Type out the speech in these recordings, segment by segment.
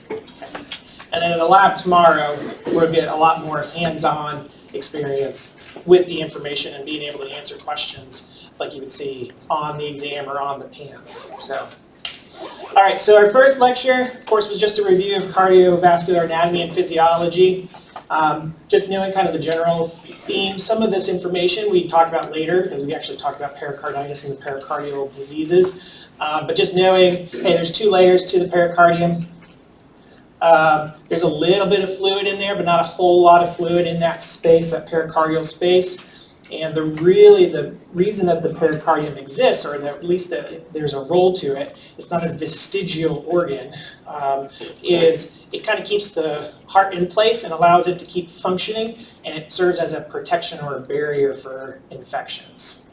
And then in the lab tomorrow, we'll get a lot more hands-on experience with the information and being able to answer questions like you would see on the exam or on the pants. So, all right, so our first lecture, of course, was just a review of cardiovascular anatomy and physiology. Just knowing kind of the general theme. Some of this information we talk about later, because we actually talked about pericarditis and the pericardial diseases. But just knowing, hey, there's 2 layers to the pericardium. There's a little bit of fluid in there, but not a whole lot of fluid in that space, that pericardial space. And the reason that the pericardium exists, or that at least that there's a role to it, it's not a vestigial organ, is it kind of keeps the heart in place and allows it to keep functioning, and it serves as a protection or a barrier for infections.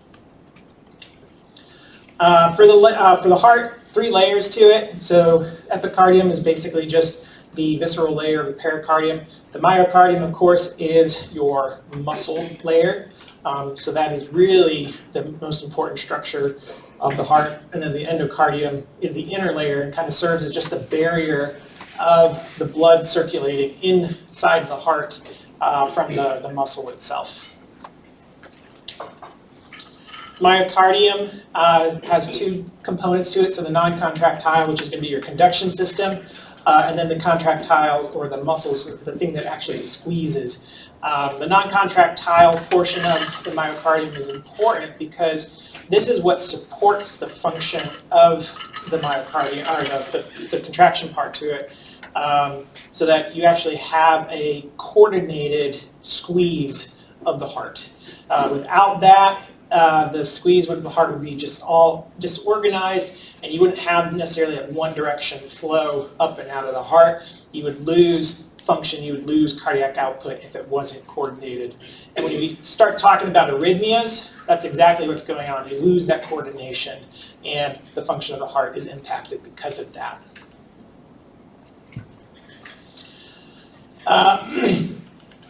For the heart, 3 layers to it. So epicardium is basically just the visceral layer of the pericardium. The myocardium, of course, is your muscle layer. So that is really the most important structure of the heart. And then the endocardium is the inner layer and kind of serves as just a barrier of the blood circulating inside the heart from the muscle itself. Myocardium has 2 components to it. So the non-contractile, which is going to be your conduction system, and then the contractile, or the muscles, the thing that actually squeezes. The non-contractile portion of the myocardium is important because this is what supports the function of the myocardium, or the contraction part to it, so that you actually have a coordinated squeeze of the heart. Without that, the squeeze of the heart would be just all disorganized, and you wouldn't have necessarily a one direction flow up and out of the heart. You would lose function, you would lose cardiac output if it wasn't coordinated. And when you start talking about arrhythmias, that's exactly what's going on. You lose that coordination, and the function of the heart is impacted because of that.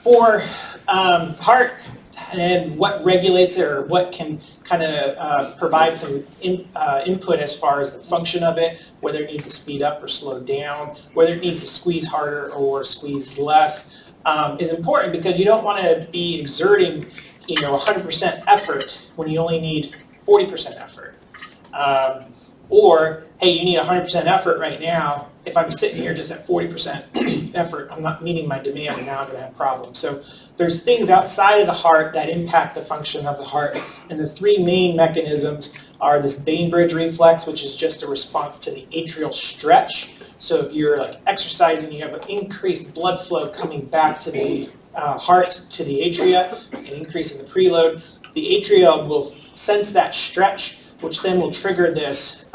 For heart and what regulates it, or what can kind of provide some input as far as the function of it, whether it needs to speed up or slow down, whether it needs to squeeze harder or squeeze less, is important, because you don't want to be exerting 100% effort when you only need 40% effort. Or, hey, you need 100% effort right now. If I'm sitting here just at 40% effort, I'm not meeting my demand, and now I'm going to have problems. So there's things outside of the heart that impact the function of the heart. And the 3 main mechanisms are this Bainbridge reflex, which is just a response to the atrial stretch. So if you're like exercising, you have an increased blood flow coming back to the heart, to the atria, an increase in the preload. The atria will sense that stretch, which then will trigger this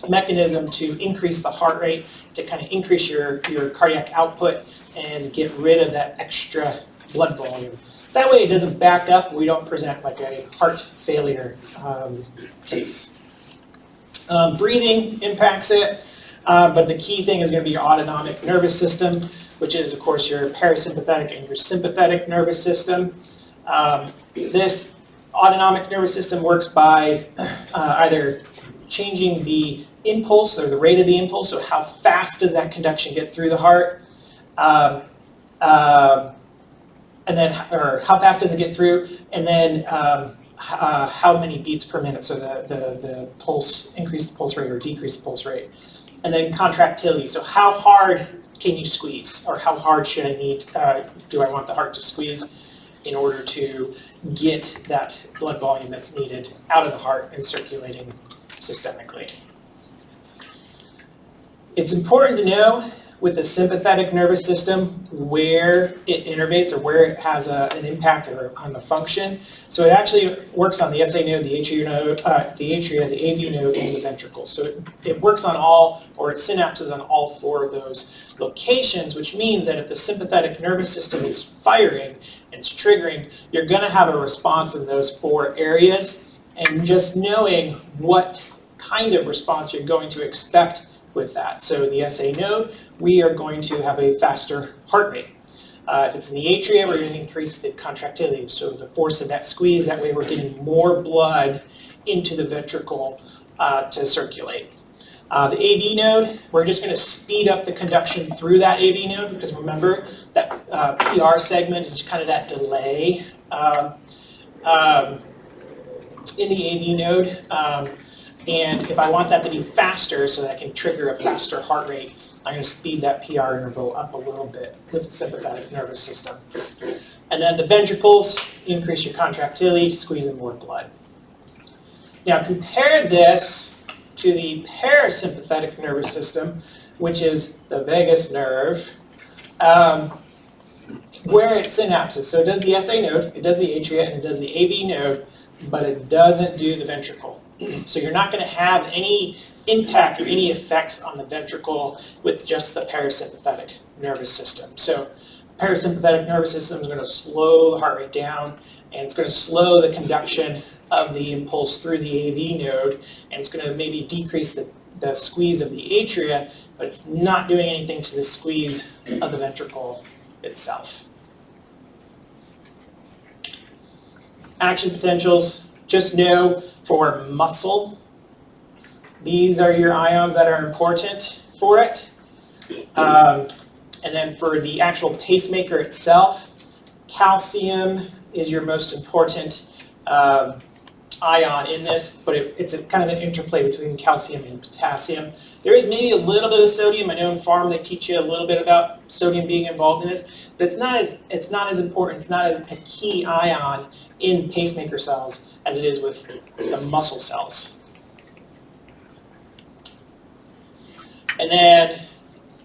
mechanism to increase the heart rate, to kind of increase your cardiac output and get rid of that extra blood volume. That way it doesn't back up. We don't present like a heart failure case. Breathing impacts it, but the key thing is going to be your autonomic nervous system, which is, of course, your parasympathetic and your sympathetic nervous system. This autonomic nervous system works by either changing the impulse, or the rate of the impulse, or how fast does that conduction get through the heart, and then, or how fast does it get through, and then how many beats per minute, so the pulse, increase the pulse rate or decrease the pulse rate. And then contractility, so how hard can you squeeze, or how hard do I want the heart to squeeze in order to get that blood volume that's needed out of the heart and circulating systemically. It's important to know with the sympathetic nervous system where it innervates, or where it has an impact on the function. So it actually works on the SA node, the atria node, the AV node, and the ventricle. So it works on all, or it synapses on all 4 of those locations, which means that if the sympathetic nervous system is firing and it's triggering, you're going to have a response in those 4 areas. And just knowing what kind of response you're going to expect with that. So in the SA node, we are going to have a faster heart rate. If it's in the atria, we're going to increase the contractility, so the force of that squeeze. That way we're getting more blood into the ventricle to circulate. The AV node, we're just going to speed up the conduction through that AV node because remember that PR segment is kind of that delay in the AV node. And if I want that to be faster so that I can trigger a faster heart rate, I'm going to speed that PR interval up a little bit with the sympathetic nervous system. And then the ventricles, increase your contractility, squeeze in more blood. Now compare this to the parasympathetic nervous system, which is the vagus nerve, where it synapses. So it does the SA node, it does the atria, and it does the AV node, but it doesn't do the ventricle. So you're not going to have any impact or any effects on the ventricle with just the parasympathetic nervous system. So parasympathetic nervous system is going to slow the heart rate down, and it's going to slow the conduction of the impulse through the AV node, and it's going to maybe decrease the squeeze of the atria, but it's not doing anything to the squeeze of the ventricle itself. Action potentials, just know for muscle, these are your ions that are important for it. And then for the actual pacemaker itself, calcium is your most important ion in this, but it's a kind of an interplay between calcium and potassium. There is maybe a little bit of sodium. I know in pharma they teach you a little bit about sodium being involved in this, but it's not as important. It's not a key ion in pacemaker cells as it is with the muscle cells. And then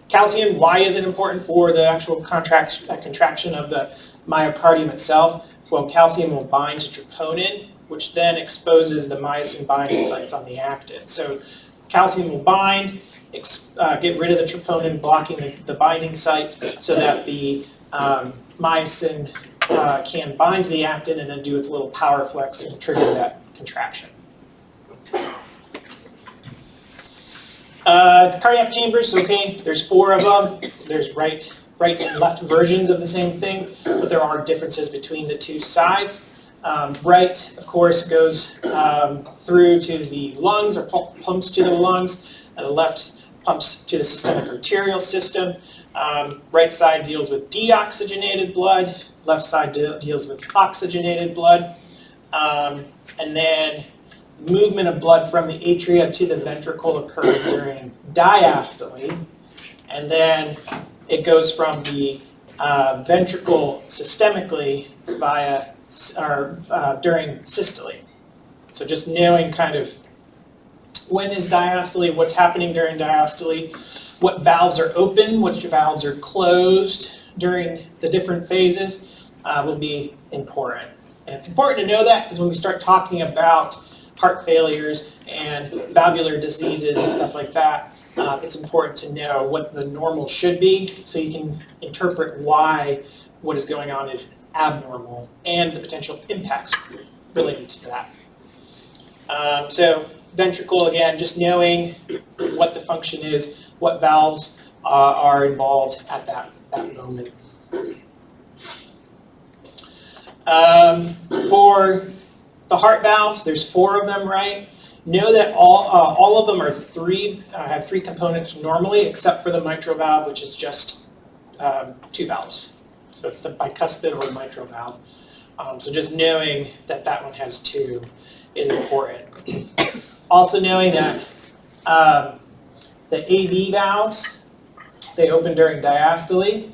calcium, why is it important for the actual contraction of the myocardium itself? Well, calcium will bind to troponin, which then exposes the myosin binding sites on the actin. So calcium will bind, get rid of the troponin, blocking the binding sites so that the myosin can bind to the actin and then do its little power flex and trigger that contraction. The cardiac chambers, okay, there's 4 of them. There's right and left versions of the same thing, but there are differences between the 2 sides. Right, of course, goes through to the lungs, or pumps to the lungs, and the left pumps to the systemic arterial system. Right side deals with deoxygenated blood, left side deals with oxygenated blood. And then movement of blood from the atria to the ventricle occurs during diastole, and then it goes from the ventricle systemically via during systole. So just knowing kind of when is diastole, what's happening during diastole, what valves are open, which valves are closed during the different phases will be important. And it's important to know that because when we start talking about heart failures and valvular diseases and stuff like that, it's important to know what the normal should be so you can interpret why what is going on is abnormal and the potential impacts related to that. So ventricle, again, just knowing what the function is, what valves are involved at that moment. For the heart valves, there's 4 of them, right? Know that all of them are have 3 components normally, except for the mitral valve, which is just 2 valves. So it's the bicuspid or mitral valve. So just knowing that that one has 2 is important. Also knowing that the AV valves, they open during diastole,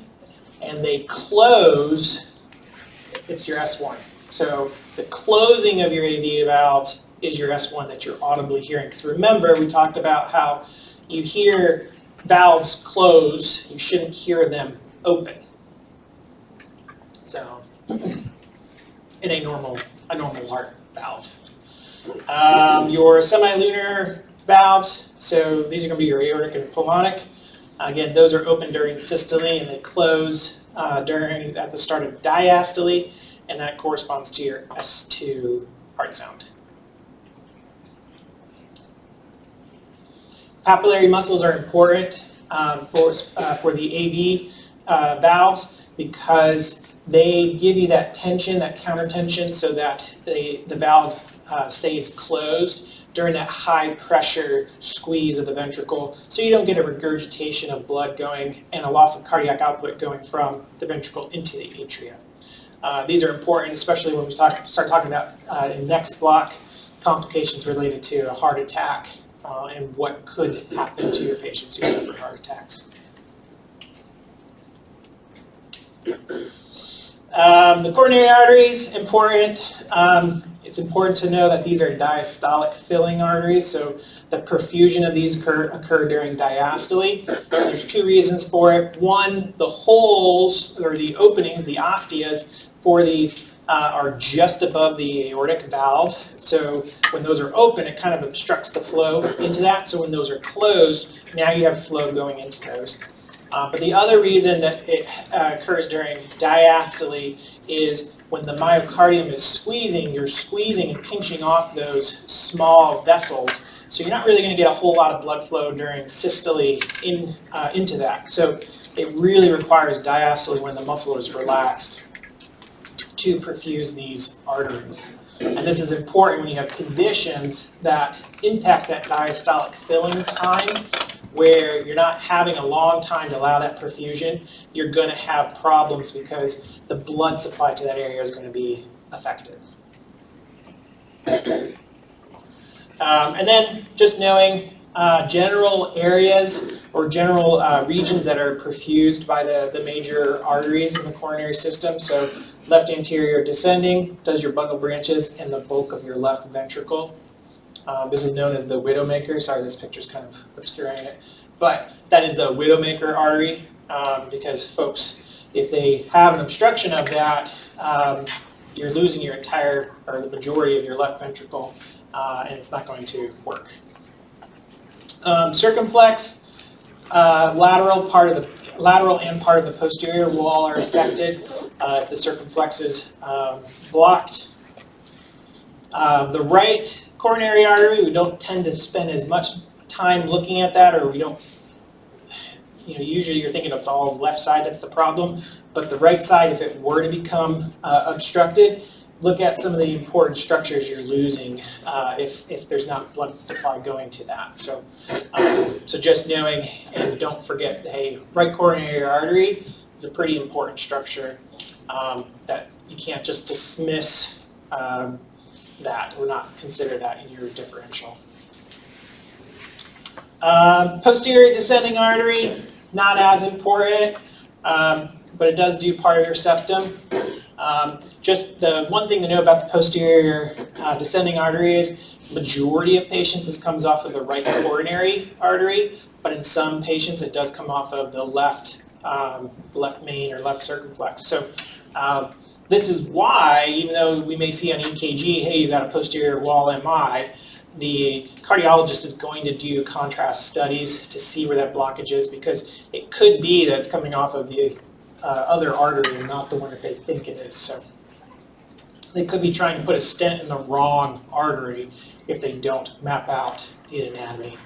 and they close, it's your S1. So the closing of your AV valves is your S1 that you're audibly hearing. Because remember, we talked about how you hear valves close, you shouldn't hear them open. So in a normal heart valve. Your semilunar valves, so these are going to be your aortic and pulmonic. Again, those are open during systole and they close at the start of diastole, and that corresponds to your S2 heart sound. Papillary muscles are important for the AV valves because they give you that tension, that counter tension, so that the valve stays closed during that high pressure squeeze of the ventricle, so you don't get a regurgitation of blood going and a loss of cardiac output going from the ventricle into the atria. These are important, especially when we start talking about in next block, complications related to a heart attack and what could happen to your patients who suffer heart attacks. The coronary arteries, important. It's important to know that these are diastolic filling arteries, so the perfusion of these occur during diastole. There's two reasons for it. One, the holes, or the openings, the osteas for these are just above the aortic valve. So when those are open, it kind of obstructs the flow into that. So when those are closed, now you have flow going into those. But the other reason that it occurs during diastole is when the myocardium is squeezing, you're squeezing and pinching off those small vessels. So you're not really going to get a whole lot of blood flow during systole into that. So it really requires diastole when the muscle is relaxed to perfuse these arteries. And this is important when you have conditions that impact that diastolic filling time, where you're not having a long time to allow that perfusion. You're going to have problems because the blood supply to that area is going to be affected. And then just knowing general areas or general regions that are perfused by the major arteries in the coronary system. So left anterior descending does your bundle branches and the bulk of your left ventricle. This is known as the widowmaker. Sorry, this picture's kind of obscuring it. But that is the widowmaker artery because folks, if they have an obstruction of that, you're losing your entire, or the majority of your left ventricle, and it's not going to work. Circumflex, lateral and part of the posterior wall are affected. If the circumflex is blocked. The right coronary artery, we don't tend to spend as much time looking at that, or we don't, usually you're thinking it's all left side that's the problem, but the right side, if it were to become obstructed, look at some of the important structures you're losing if there's not blood supply going to that. So, so just knowing, and don't forget, hey, right coronary artery is a pretty important structure that you can't just dismiss that or not consider that in your differential. Posterior descending artery, not as important, but it does do part of your septum. Just the one thing to know about the posterior descending artery is majority of patients this comes off of the right coronary artery, but in some patients it does come off of the left main or left circumflex. So this is why, even though we may see on EKG, hey, you got a posterior wall MI, the cardiologist is going to do contrast studies to see where that blockage is, because it could be that it's coming off of the other artery and not the one that they think it is. So they could be trying to put a stent in the wrong artery if they don't map out the anatomy.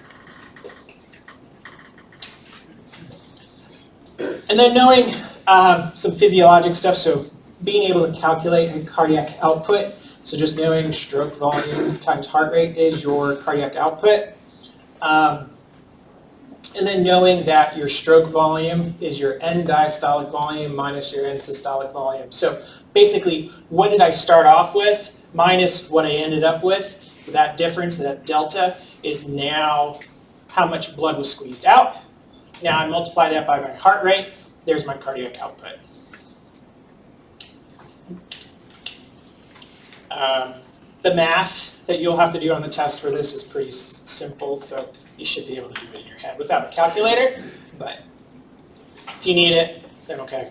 And then knowing some physiologic stuff, so being able to calculate a cardiac output. So just knowing stroke volume times heart rate is your cardiac output. And then knowing that your stroke volume is your end diastolic volume minus your end systolic volume. So basically, what did I start off with minus what I ended up with? That difference, that delta, is now how much blood was squeezed out. Now I multiply that by my heart rate. There's my cardiac output. The math that you'll have to do on the test for this is pretty simple, so you should be able to do it in your head without a calculator, but if you need it, then okay.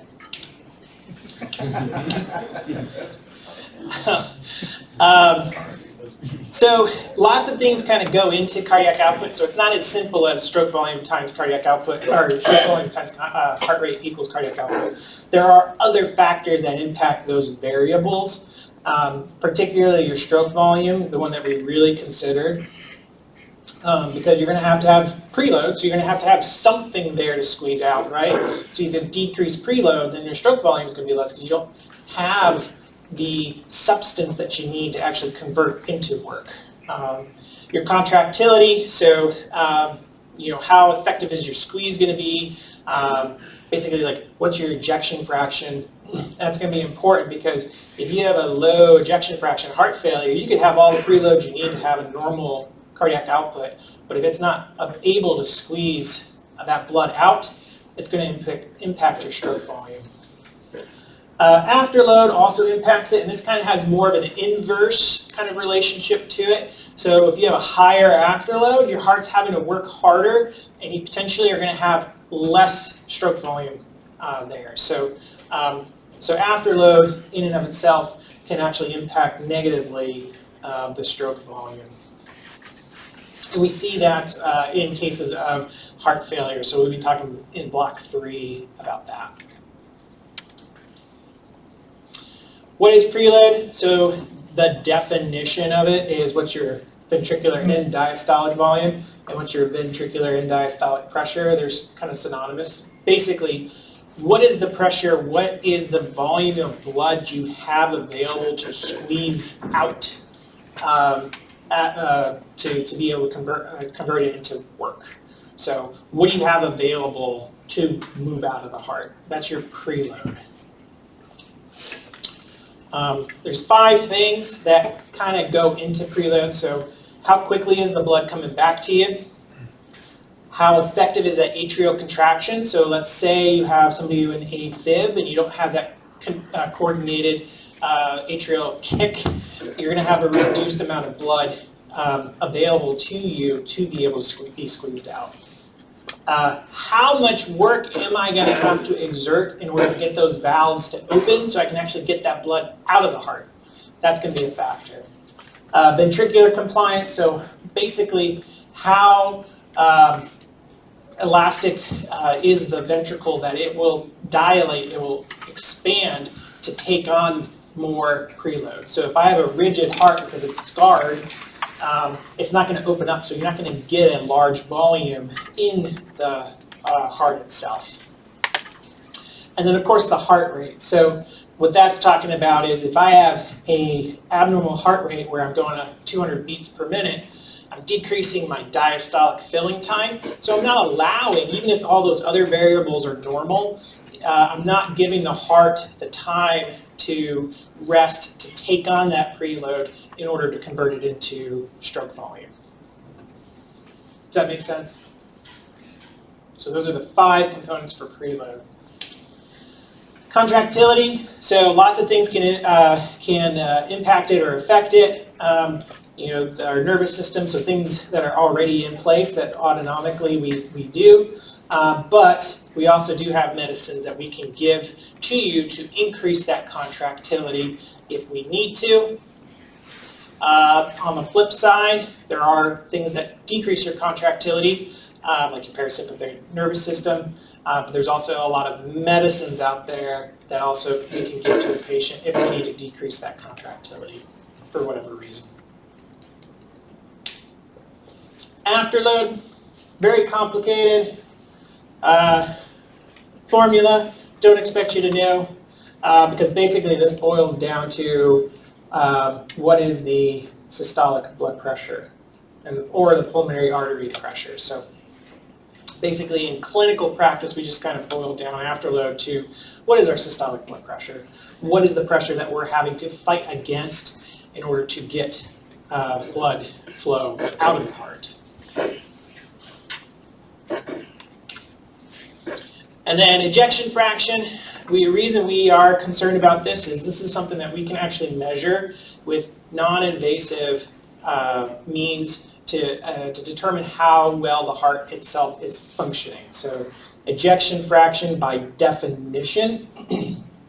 So lots of things kind of go into cardiac output, so it's not as simple as stroke volume times cardiac output, or stroke volume times heart rate equals cardiac output. There are other factors that impact those variables. Particularly your stroke volume is the one that we really considered, because you're going to have preload, so you're going to have something there to squeeze out, right? So if you decrease preload, then your stroke volume is going to be less because you don't have the substance that you need to actually convert into work. Your contractility, so you know, how effective is your squeeze going to be? Basically, like, what's your ejection fraction? That's going to be important because if you have a low ejection fraction heart failure, you could have all the preload you need to have a normal cardiac output, but if it's not able to squeeze that blood out, it's going to impact your stroke volume. Afterload also impacts it, and this kind of has more of an inverse kind of relationship to it. So if you have a higher afterload, your heart's having to work harder, and you potentially are going to have less stroke volume there. So, so afterload in and of itself can actually impact negatively the stroke volume. And we see that in cases of heart failure, so we'll be talking in block 3 about that. What is preload? So the definition of it is what's your ventricular end diastolic volume and what's your ventricular end diastolic pressure. They're kind of synonymous. Basically, what is the pressure, what is the volume of blood you have available to squeeze out to be able to convert it into work. So what do you have available to move out of the heart? That's your preload. There's 5 things that kind of go into preload. So how quickly is the blood coming back to you? How effective is that atrial contraction? So let's say you have somebody in AFib and you don't have that coordinated atrial kick. You're going to have a reduced amount of blood available to you to be able to be squeezed out. How much work am I going to have to exert in order to get those valves to open so I can actually get that blood out of the heart? That's going to be a factor. Ventricular compliance, so basically how elastic is the ventricle that it will dilate, it will expand to take on more preload. So if I have a rigid heart because it's scarred, it's not going to open up, so you're not going to get a large volume in the heart itself. And then of course the heart rate. So what that's talking about is if I have an abnormal heart rate where I'm going to 200 beats per minute, I'm decreasing my diastolic filling time. So I'm not allowing, even if all those other variables are normal, I'm not giving the heart the time to rest, to take on that preload in order to convert it into stroke volume. Does that make sense? So those are the 5 components for preload. Contractility, so lots of things can impact it or affect it. You know, our nervous system, so things that are already in place that autonomically we do. But we also do have medicines that we can give to you to increase that contractility if we need to. On the flip side, there are things that decrease your contractility, like your parasympathetic nervous system. But there's also a lot of medicines out there that also we can give to a patient if we need to decrease that contractility for whatever reason. Afterload, very complicated formula. Don't expect you to know because basically this boils down to what is the systolic blood pressure or the pulmonary artery pressure. So basically in clinical practice, we just kind of boil down afterload to what is our systolic blood pressure? What is the pressure that we're having to fight against in order to get blood flow out of the heart? And then ejection fraction, the reason we are concerned about this is something that we can actually measure with non-invasive means to determine how well the heart itself is functioning. So ejection fraction by definition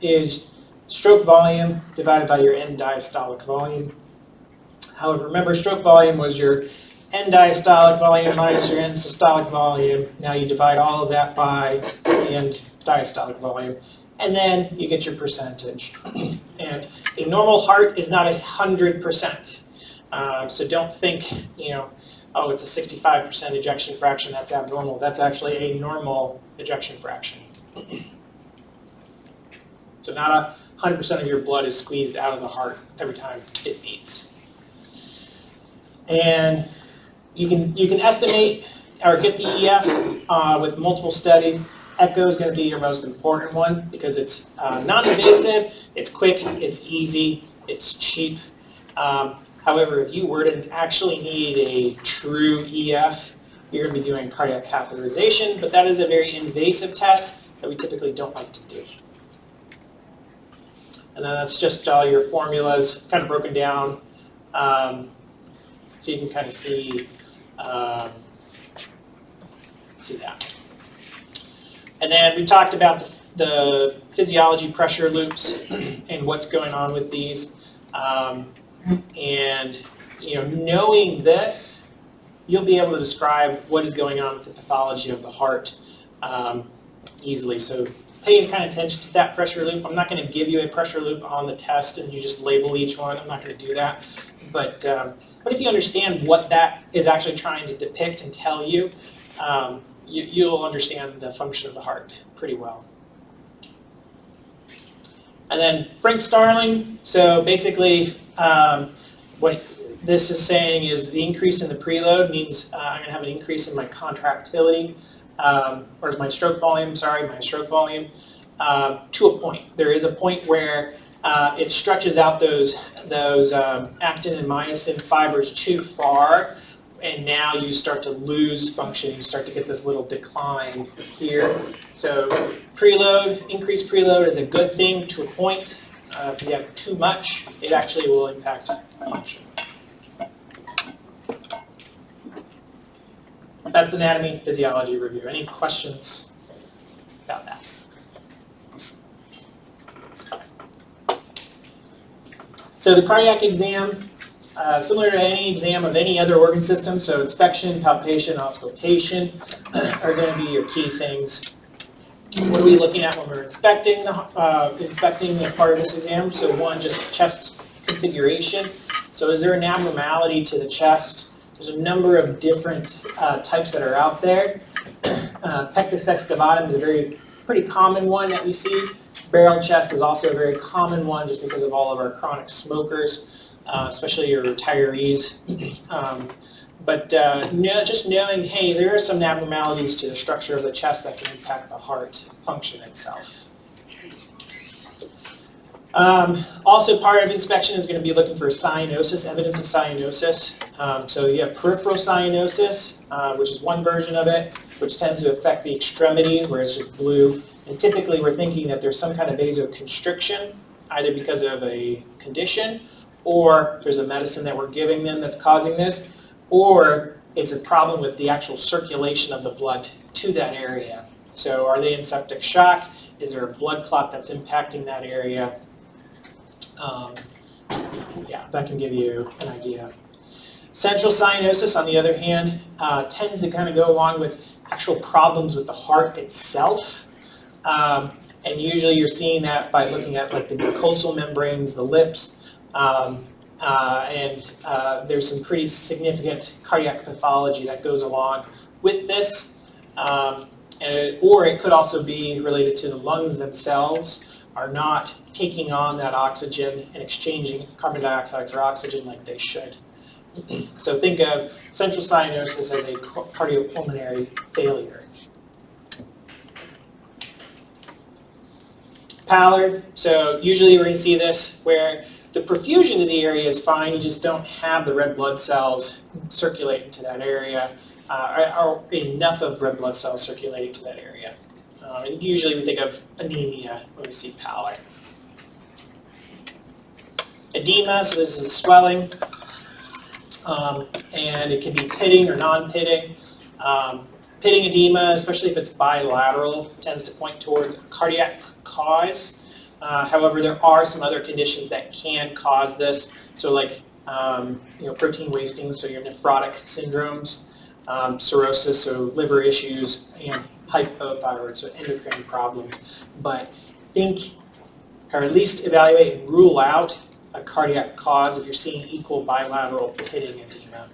is stroke volume divided by your end diastolic volume. However, remember stroke volume was your end diastolic volume minus your end systolic volume. Now you divide all of that by the end diastolic volume, and then you get your percentage. And a normal heart is not 100%. So don't think, you know, oh, it's a 65% ejection fraction, that's abnormal. That's actually a normal ejection fraction. So not 100% of your blood is squeezed out of the heart every time it beats. And You can estimate or get the EF with multiple studies. Echo is going to be your most important one because it's non-invasive, it's quick, it's easy, it's cheap. However, if you were to actually need a true EF, you're going to be doing cardiac catheterization, but that is a very invasive test that we typically don't like to do. And then that's just all your formulas kind of broken down, so you can kind of see that. And then we talked about the physiology pressure loops and what's going on with these. And knowing this, you'll be able to describe what is going on with the pathology of the heart easily. So paying kind of attention to that pressure loop. I'm not going to give you a pressure loop on the test and you just label each one. I'm not going to do that. But if you understand what that is actually trying to depict and tell you, you'll understand the function of the heart pretty well. And then Frank Starling, so basically what this is saying is the increase in the preload means I'm going to have an increase in my contractility, or my stroke volume, to a point. There is a point where it stretches out those actin and myosin fibers too far, and now you start to lose function. You start to get this little decline here. So preload, increased preload is a good thing to a point. If you have too much, it actually will impact function. That's anatomy physiology review. Any questions about that? So the cardiac exam, similar to any exam of any other organ system, so inspection, palpation, auscultation are going to be your key things. What are we looking at when we're inspecting the part of this exam? So one, just chest configuration. So is there an abnormality to the chest? There's a number of different types that are out there. Pectus excavatum is a pretty common one that we see. Barrel chest is also a very common one just because of all of our chronic smokers, especially your retirees. Just knowing, hey, there are some abnormalities to the structure of the chest that can impact the heart function itself. Also, part of inspection is going to be looking for cyanosis, evidence of cyanosis. So you have peripheral cyanosis, which is one version of it, which tends to affect the extremities where it's just blue. And typically we're thinking that there's some kind of vasoconstriction, either because of a condition, or there's a medicine that we're giving them that's causing this, or it's a problem with the actual circulation of the blood to that area. So are they in septic shock? Is there a blood clot that's impacting that area? That can give you an idea. Central cyanosis, on the other hand, tends to kind of go along with actual problems with the heart itself. And usually you're seeing that by looking at like the mucosal membranes, the lips, and there's some pretty significant cardiac pathology that goes along with this. Or it could also be related to the lungs themselves are not taking on that oxygen and exchanging carbon dioxide for oxygen like they should. So think of central cyanosis as a cardiopulmonary failure. Pallor, so usually we're going to see this where the perfusion to the area is fine, you just don't have the red blood cells circulating to that area, or enough of red blood cells circulating to that area. And usually we think of anemia when we see pallor. Edema, so this is swelling, and it can be pitting or non-pitting. Pitting edema, especially if it's bilateral, tends to point towards a cardiac cause. However, there are some other conditions that can cause this. So like protein wasting, so your nephrotic syndromes, cirrhosis, so liver issues, and hypothyroid, so endocrine problems. But think, or at least evaluate and rule out a cardiac cause if you're seeing equal bilateral pitting edema.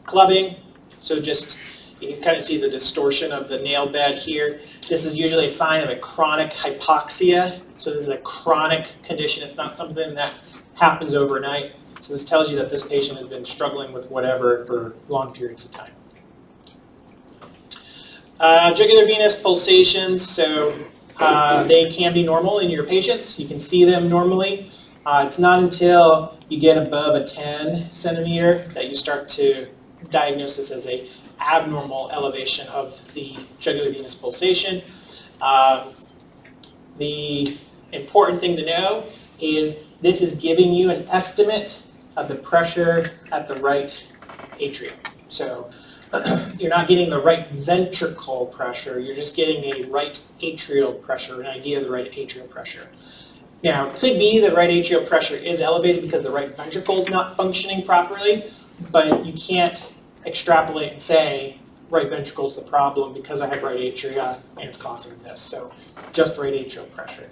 Clubbing, so just you can kind of see the distortion of the nail bed here. This is usually a sign of a chronic hypoxia. So this is a chronic condition. It's not something that happens overnight. So this tells you that this patient has been struggling with whatever for long periods of time. Jugular venous pulsations, so they can be normal in your patients. You can see them normally. It's not until you get above a 10 centimeter that you start to diagnose this as a abnormal elevation of the jugular venous pulsation. The important thing to know is this is giving you an estimate of the pressure at the right atrium. So you're not getting the right ventricle pressure, you're just getting a right atrial pressure, an idea of the right atrial pressure. Now, it could be the right atrial pressure is elevated because the right ventricle is not functioning properly, but you can't extrapolate and say right ventricle is the problem because I have right atria and it's causing this. So just right atrial pressure.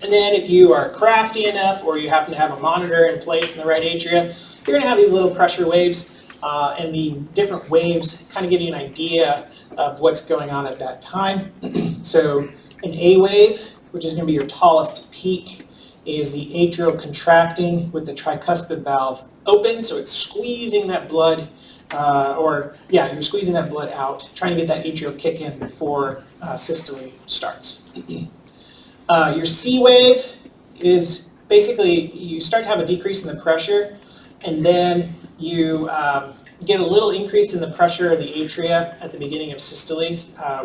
And then if you are crafty enough or you happen to have a monitor in place in the right atria, you're going to have these little pressure waves, and the different waves kind of give you an idea of what's going on at that time. So an A wave, which is going to be your tallest peak, is the atrial contracting with the tricuspid valve open, so it's squeezing that blood, you're squeezing that blood out, trying to get that atrial kick in before systole starts. Your C wave is basically you start to have a decrease in the pressure, and then you get a little increase in the pressure of the atria at the beginning of systole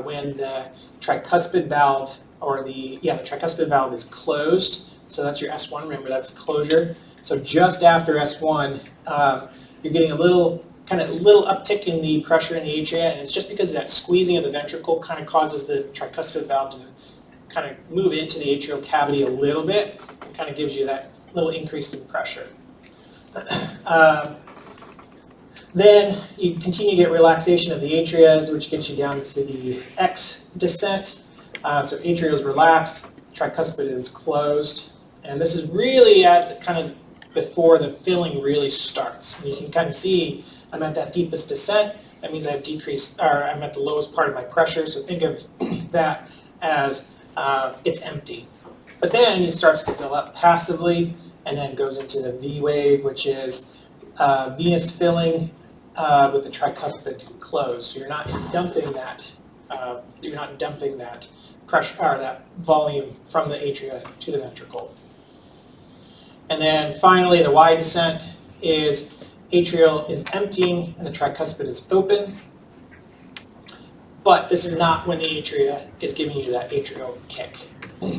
when the tricuspid valve the tricuspid valve is closed. So that's your S1. Remember, that's closure. So just after S1, you're getting a little uptick in the pressure in the atria, and it's just because of that squeezing of the ventricle kind of causes the tricuspid valve to kind of move into the atrial cavity a little bit. It kind of gives you that little increase in pressure. Then you continue to get relaxation of the atria, which gets you down to the X descent. So atria is relaxed, tricuspid is closed, and this is really at kind of before the filling really starts. And you can kind of see I'm at that deepest descent. That means I've decreased, or I'm at the lowest part of my pressure. So think of that as it's empty. But then it starts to fill up passively, and then goes into the V wave, which is venous filling with the tricuspid closed. So you're not dumping that. Pressure or that volume from the atria to the ventricle. And then finally, the Y descent is atrial is emptying and the tricuspid is open. But this is not when the atria is giving you that atrial kick.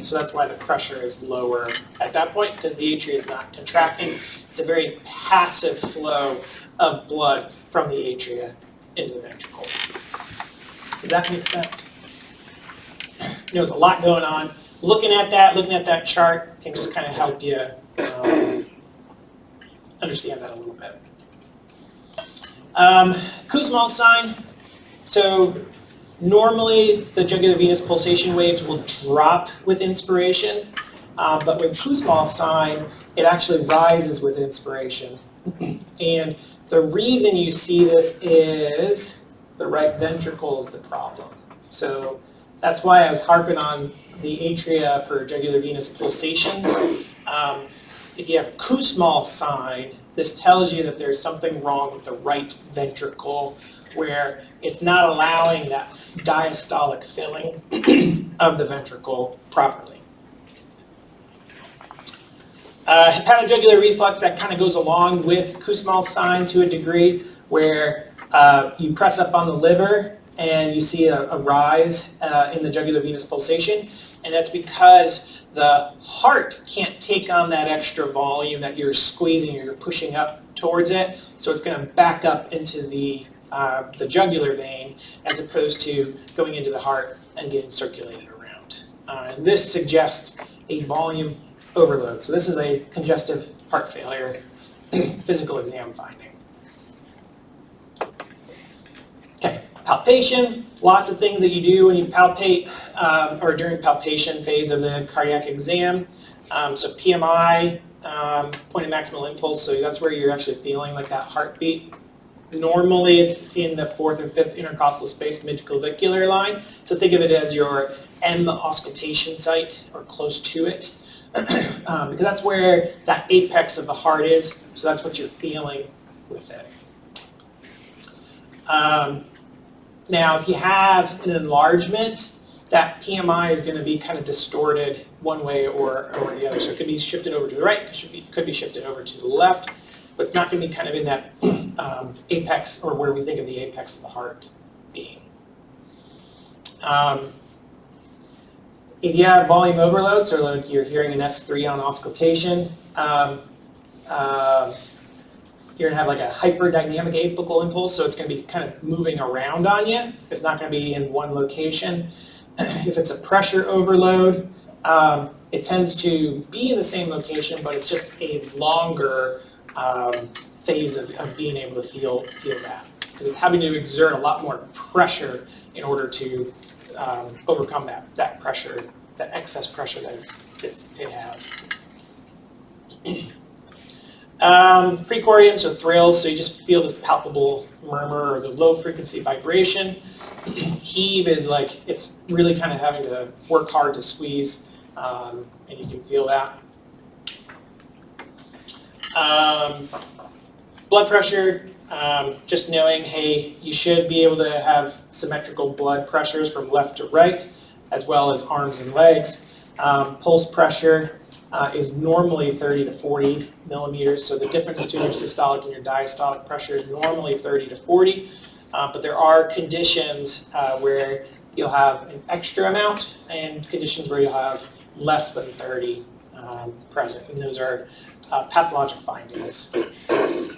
So that's why the pressure is lower at that point, because the atria is not contracting. It's a very passive flow of blood from the atria into the ventricle. Does that make sense? There's a lot going on. Looking at that chart can just kind of help you understand that a little bit. Kussmaul's sign. So normally the jugular venous pulsation waves will drop with inspiration, but with Kussmaul's sign, it actually rises with inspiration. And the reason you see this is the right ventricle is the problem. So that's why I was harping on the atria for jugular venous pulsations. If you have Kussmaul's sign, this tells you that there's something wrong with the right ventricle, where it's not allowing that diastolic filling of the ventricle properly. Hepatojugular reflux, that kind of goes along with Kussmaul's sign to a degree, where you press up on the liver and you see a rise in the jugular venous pulsation, and that's because the heart can't take on that extra volume that you're squeezing or you're pushing up towards it, so it's going to back up into the jugular vein as opposed to going into the heart and getting circulated around. And this suggests a volume overload. So this is a congestive heart failure physical exam finding. Okay, palpation, lots of things that you do when you palpate or during palpation phase of the cardiac exam. So PMI, point of maximal impulse, so that's where you're actually feeling like that heartbeat. Normally it's in the 4th or 5th intercostal space midclavicular line, so think of it as your M auscultation site or close to it. because that's where that apex of the heart is, so that's what you're feeling with it. Now, if you have an enlargement, that PMI is going to be kind of distorted one way or the other. So it could be shifted over to the right, could be shifted over to the left, but it's not going to be kind of in that apex, or where we think of the apex of the heart being. If you have volume overload, so like you're hearing an S3 on auscultation, you're going to have like a hyperdynamic apical impulse, so it's going to be kind of moving around on you. It's not going to be in one location. If it's a pressure overload, it tends to be in the same location, but it's just a longer phase of being able to feel that. Because it's having to exert a lot more pressure in order to overcome that pressure, that excess pressure that it has. Precordiums or thrills, so you just feel this palpable murmur or the low frequency vibration. Heave is like, it's really kind of having to work hard to squeeze, and you can feel that. Blood pressure, just knowing, hey, you should be able to have symmetrical blood pressures from left to right, as well as arms and legs. Pulse pressure is normally 30 to 40 millimeters, so the difference between your systolic and your diastolic pressure is normally 30 to 40, but there are conditions where you'll have an extra amount and conditions where you'll have less than 30 present, and those are pathologic findings.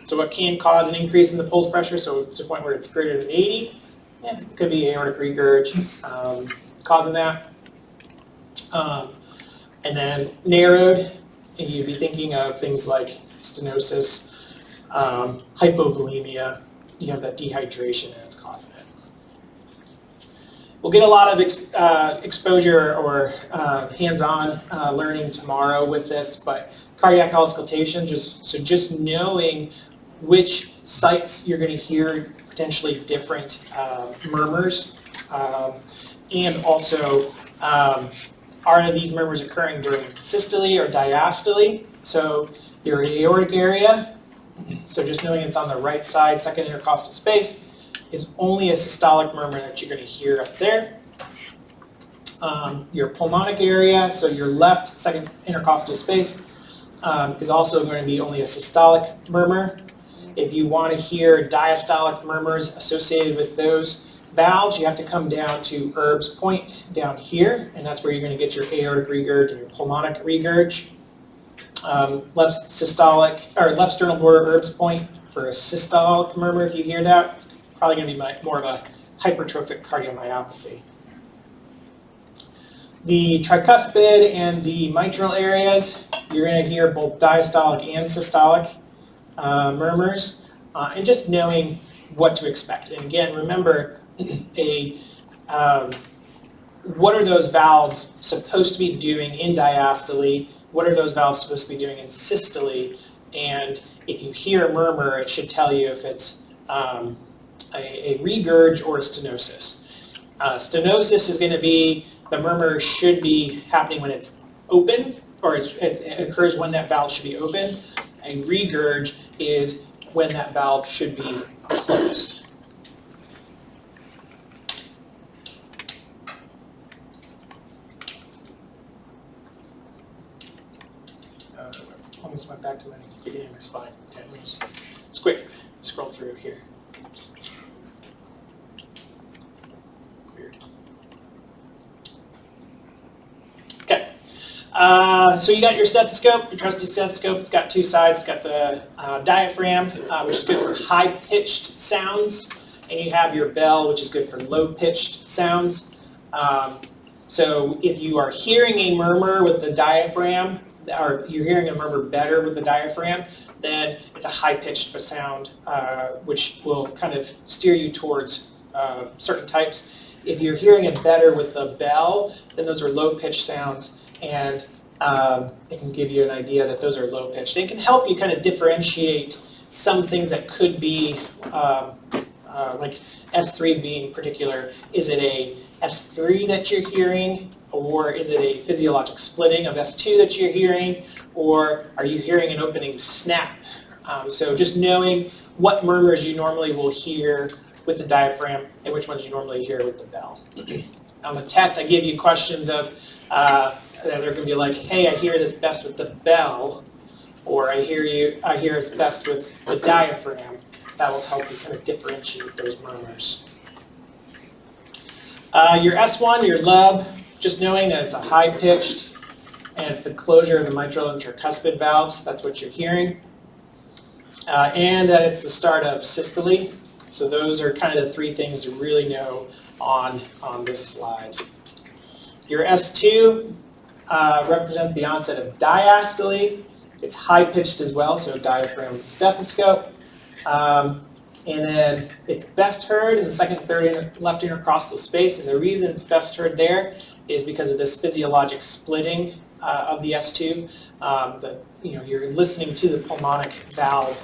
So what can cause an increase in the pulse pressure, so to the point where it's greater than 80, yeah, it could be aortic regurg causing that. And then narrowed, and you'd be thinking of things like stenosis, hypovolemia. You have that dehydration, and it's causing it. We'll get a lot of exposure or hands-on learning tomorrow with this, but cardiac auscultation, just knowing which sites you're going to hear potentially different murmurs, and also are these murmurs occurring during systole or diastole? So your aortic area, so just knowing it's on the right side, second intercostal space, is only a systolic murmur that you're going to hear up there. Your pulmonic area, so your left second intercostal space, is also going to be only a systolic murmur. If you want to hear diastolic murmurs associated with those valves, you have to come down to Erb's point down here, and that's where you're going to get your aortic regurg and your pulmonic regurg. Left systolic or left sternal border Erb's point for a systolic murmur. If you hear that, it's probably going to be more of a hypertrophic cardiomyopathy. The tricuspid and the mitral areas, you're going to hear both diastolic and systolic murmurs, and just knowing what to expect. And again, remember, what are those valves supposed to be doing in diastole? What are those valves supposed to be doing in systole? And if you hear a murmur, it should tell you if it's a regurg or a stenosis. Stenosis is going to be, the murmur should be happening when it's open, or it occurs when that valve should be open. A regurg is when that valve should be closed. Almost went back to my beginning of my slide. Okay, let me just quick scroll through here. Weird. Okay, so you got your stethoscope, your trusty stethoscope. It's got two sides. It's got the diaphragm, which is good for high-pitched sounds, and you have your bell, which is good for low-pitched sounds. So if you are hearing a murmur with the diaphragm, or you're hearing a murmur better with the diaphragm, then it's a high-pitched sound, which will kind of steer you towards certain types. If you're hearing it better with the bell, then those are low-pitched sounds, and it can give you an idea that those are low-pitched. It can help you kind of differentiate some things that could be like S3 being particular, is it a S3 that you're hearing, or is it a physiologic splitting of S2 that you're hearing, or are you hearing an opening snap? So just knowing what murmurs you normally will hear with the diaphragm and which ones you normally hear with the bell. On the test, I give you questions of, they're going to be like, hey, I hear this best with the bell, or I hear it's best with the diaphragm. That will help you kind of differentiate those murmurs. Your S1, your lub, just knowing that it's a high-pitched, and it's the closure of the mitral and tricuspid valves. That's what you're hearing. And that it's the start of systole. So those are kind of the three things to really know on this slide. Your S2 represents the onset of diastole. It's high-pitched as well, so diaphragm stethoscope. And then it's best heard in the second, third, and left intercostal space. And the reason it's best heard there is because of this physiologic splitting of the S2. You're listening to the pulmonic valve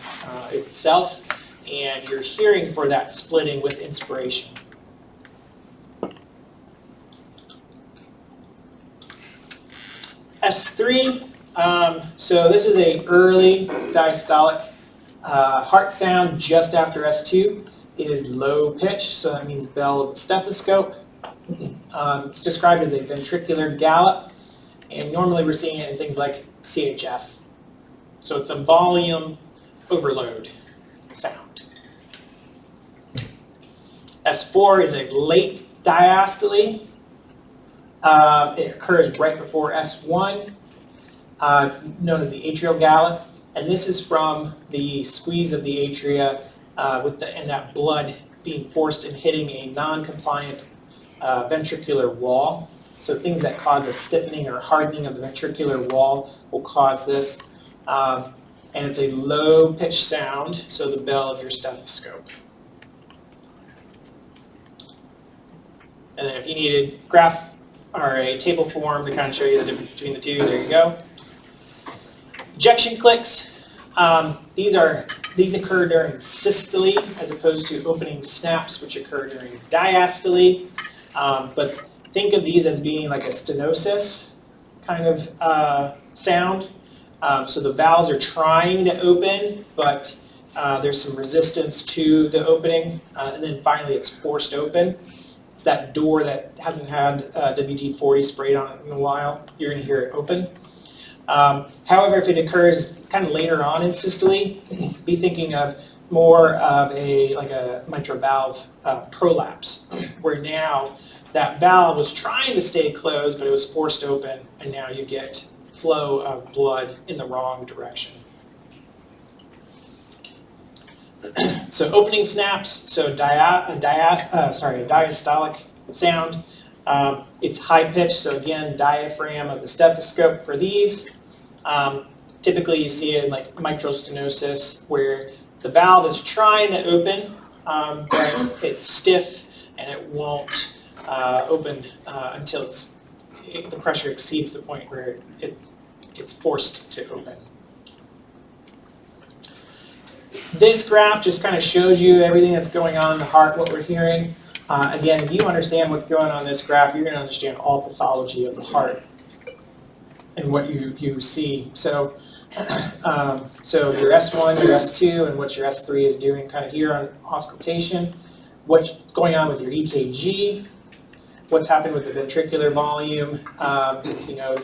itself, and you're hearing for that splitting with inspiration. S3, so this is a early diastolic heart sound just after S2. It is low pitch, so that means bell of the stethoscope. It's described as a ventricular gallop, and normally we're seeing it in things like CHF. So it's a volume overload sound. S4 is a late diastole. It occurs right before S1. It's known as the atrial gallop, and this is from the squeeze of the atria and that blood being forced and hitting a non-compliant ventricular wall. So things that cause a stiffening or hardening of the ventricular wall will cause this. And it's a low-pitched sound, so the bell of your stethoscope. And then if you need a graph or a table form to kind of show you the difference between the two, there you go. Ejection clicks. These occur during systole as opposed to opening snaps, which occur during diastole. But think of these as being like a stenosis kind of sound. So the valves are trying to open, but there's some resistance to the opening, and then finally it's forced open. It's that door that hasn't had WD-40 sprayed on it in a while. You're going to hear it open. However, if it occurs kind of later on in systole, be thinking of more of like a mitral valve prolapse, where now that valve was trying to stay closed, but it was forced open, and now you get flow of blood in the wrong direction. So opening snaps, so diastolic sound. It's high pitch, so again, diaphragm of the stethoscope for these. Typically you see it in like mitral stenosis, where the valve is trying to open, but it's stiff and it won't open until the pressure exceeds the point where it's forced to open. This graph just kind of shows you everything that's going on in the heart, what we're hearing. Again, if you understand what's going on in this graph, you're going to understand all pathology of the heart and what you see. So your S1, your S2, and what your S3 is doing kind of here on auscultation, what's going on with your EKG, what's happened with the ventricular volume.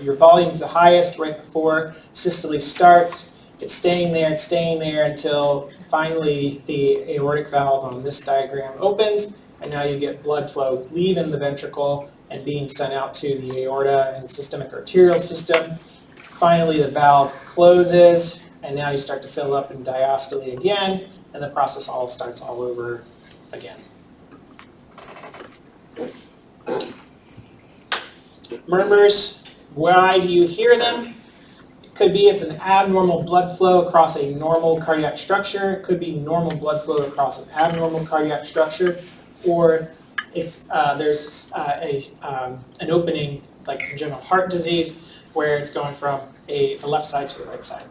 Your volume's the highest right before systole starts. It's staying there until finally the aortic valve on this diagram opens, and now you get blood flow leaving the ventricle and being sent out to the aorta and systemic arterial system. Finally, the valve closes, and now you start to fill up in diastole again, and the process all starts all over again. Murmurs, why do you hear them? It could be it's an abnormal blood flow across a normal cardiac structure. It could be normal blood flow across an abnormal cardiac structure, or there's an opening like congenital heart disease where it's going from the left side to the right side.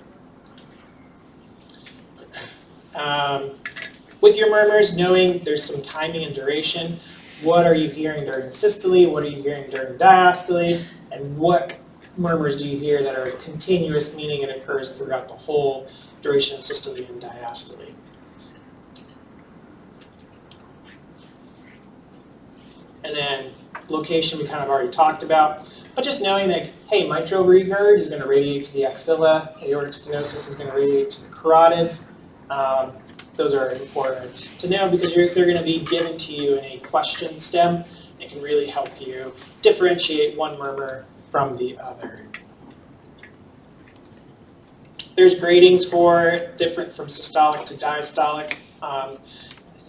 with your murmurs, knowing there's some timing and duration. What are you hearing during systole? What are you hearing during diastole? And what murmurs do you hear that are continuous, meaning it occurs throughout the whole duration of systole and diastole? And then location we kind of already talked about. But just knowing that, hey, mitral regurg is going to radiate to the axilla, aortic stenosis is going to radiate to the carotids. Those are important to know because they're going to be given to you in a question stem. It can really help you differentiate one murmur from the other. There's gradings for different from systolic to diastolic.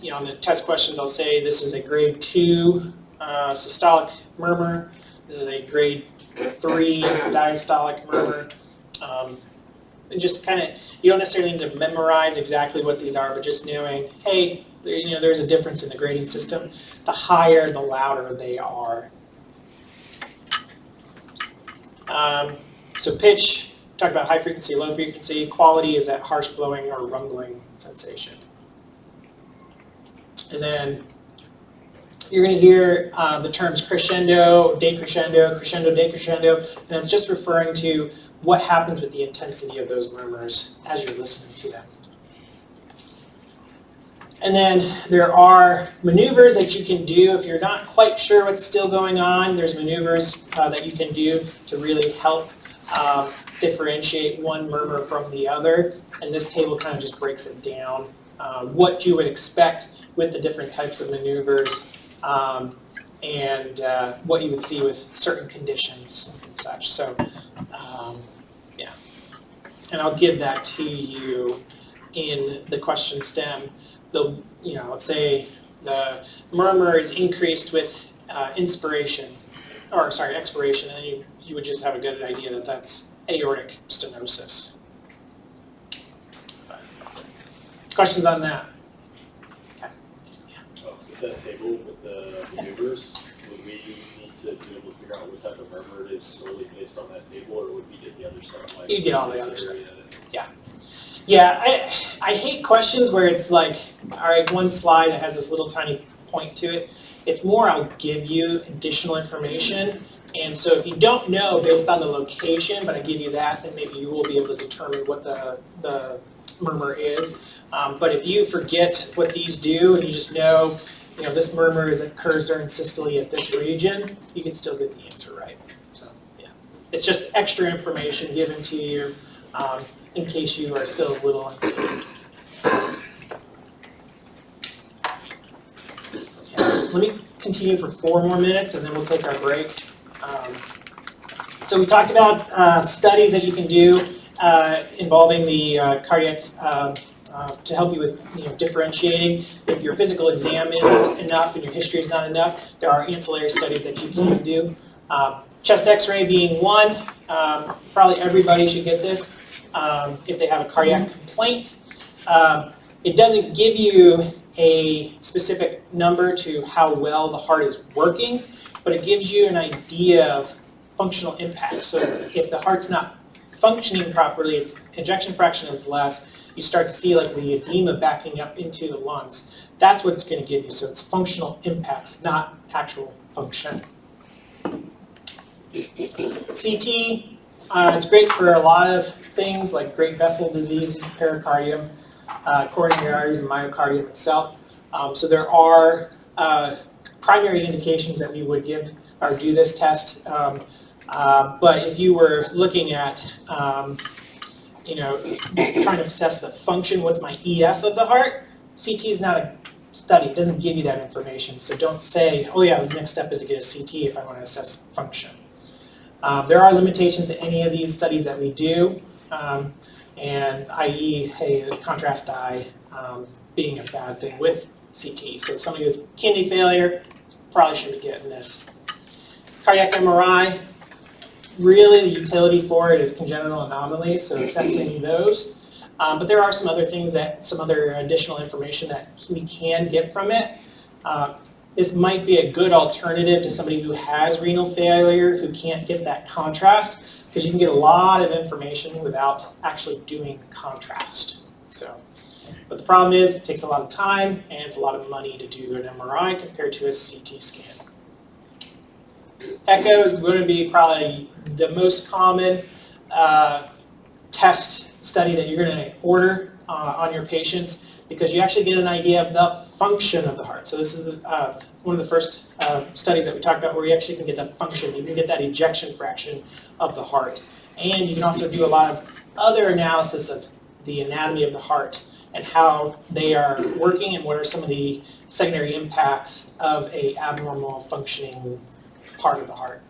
You know, on the test questions, I'll say this is a grade 2 systolic murmur. This is a grade 3 diastolic murmur. And just kind of, you don't necessarily need to memorize exactly what these are, but just knowing, hey, you know, there's a difference in the grading system. The higher, the louder they are. So pitch, talk about high frequency, low frequency. Quality is that harsh blowing or rumbling sensation. And then you're going to hear the terms crescendo, decrescendo, crescendo, decrescendo, and it's just referring to what happens with the intensity of those murmurs as you're listening to them. And then there are maneuvers that you can do if you're not quite sure what's still going on. There's maneuvers that you can do to really help differentiate one murmur from the other. And this table kind of just breaks it down. What you would expect with the different types of maneuvers and what you would see with certain conditions and such. So, yeah. And I'll give that to you in the question stem. You know, let's say the murmur is increased with expiration, and then you would just have a good idea that that's aortic stenosis. Questions on that? Okay. Yeah. With that table with the maneuvers, would we need to be able to figure out what type of murmur it is solely based on that table, or would we get the other stuff? Like you get all the other stuff. Yeah. Yeah, I hate questions where it's like, all right, one slide that has this little tiny point to it. It's more I'll give you additional information. And so if you don't know based on the location, but I give you that, then maybe you will be able to determine what the murmur is. But if you forget what these do and you just know, you know, this murmur occurs during systole at this region, you can still get the answer right. So yeah, it's just extra information given to you in case you are still a little unclear. Okay, let me continue for 4 more minutes and then we'll take our break. So we talked about studies that you can do involving the cardiac to help you with differentiating. If your physical exam isn't enough and your history is not enough, there are ancillary studies that you can do. Chest X-ray being one. Probably everybody should get this if they have a cardiac complaint. It doesn't give you a specific number to how well the heart is working, but it gives you an idea of functional impact. So if the heart's not functioning properly, its ejection fraction is less, you start to see like the edema backing up into the lungs. That's what it's going to give you. So it's functional impacts, not actual function. CT, it's great for a lot of things like great vessel disease, pericardium, coronary arteries, and myocardium itself. So there are primary indications that we would give or do this test. But if you were looking at, trying to assess the function, what's my EF of the heart, CT is not a study. It doesn't give you that information. So don't say, oh yeah, the next step is to get a CT if I want to assess function. There are limitations to any of these studies that we do, and i.e., hey, contrast dye being a bad thing with CT. So somebody with kidney failure probably shouldn't be getting this. Cardiac MRI, really the utility for it is congenital anomalies, so assessing those. But there are some other things some other additional information that we can get from it. This might be a good alternative to somebody who has renal failure who can't get that contrast, because you can get a lot of information without actually doing contrast. So But the problem is it takes a lot of time and it's a lot of money to do an MRI compared to a CT scan. Echo is going to be probably the most common test study that you're going to order on your patients, because you actually get an idea of the function of the heart. So this is one of the first studies that we talked about where you actually can get that function. You can get that ejection fraction of the heart. And you can also do a lot of other analysis of the anatomy of the heart and how they are working and what are some of the secondary impacts of a abnormal functioning part of the heart.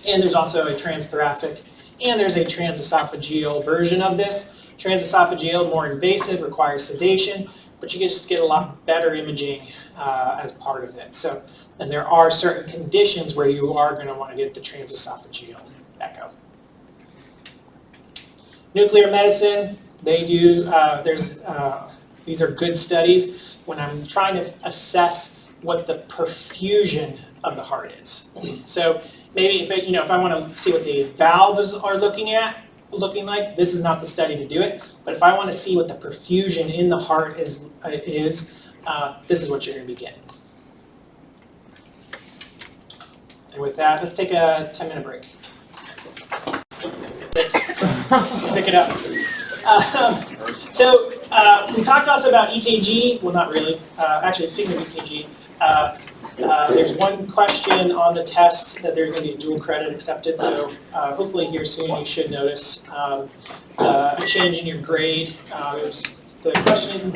And there's also a transthoracic and there's a transesophageal version of this. Transesophageal, more invasive, requires sedation, but you can just get a lot better imaging as part of it. So, and there are certain conditions where you are going to want to get the transesophageal echo. Nuclear medicine, they do, these are good studies when I'm trying to assess what the perfusion of the heart is. So maybe if I want to see what the valves are looking like, this is not the study to do it. But if I want to see what the perfusion in the heart is, this is what you're going to be getting. And with that, let's take a 10-minute break. Pick it up. We talked also about EKG. Well, not really. Actually, speaking of EKG, there's one question on the test that there's going to be dual credit accepted. So hopefully here soon you should notice a change in your grade. The question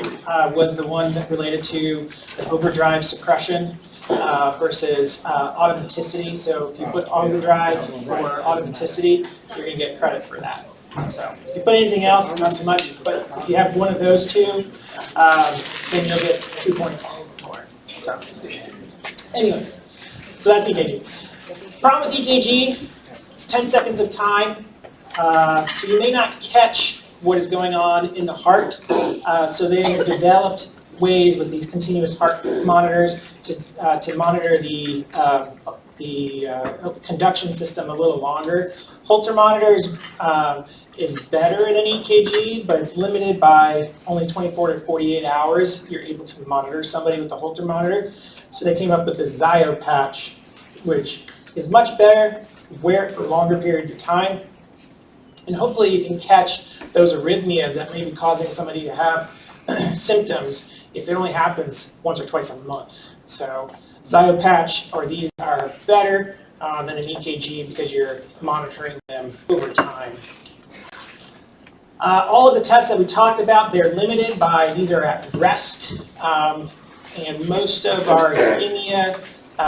was the one that related to the overdrive suppression versus automaticity. So if you put overdrive or automaticity, you're going to get credit for that. So if you put anything else, not so much. But if you have one of those two, then you'll get 2 points more. So, anyways, so that's EKG. Problem with EKG, it's 10 seconds of time. So you may not catch what is going on in the heart. So they have developed ways with these continuous heart monitors to monitor the conduction system a little longer. Holter monitors is better than EKG, but it's limited by only 24 to 48 hours. You're able to monitor somebody with the Holter monitor. So they came up with the Zio patch, which is much better. Wear it for longer periods of time. And hopefully you can catch those arrhythmias that may be causing somebody to have symptoms if it only happens once or twice a month. So Zio patch or these are better than an EKG because you're monitoring them over time. All of the tests that we talked about, they're limited by, these are at rest. And most of our ischemia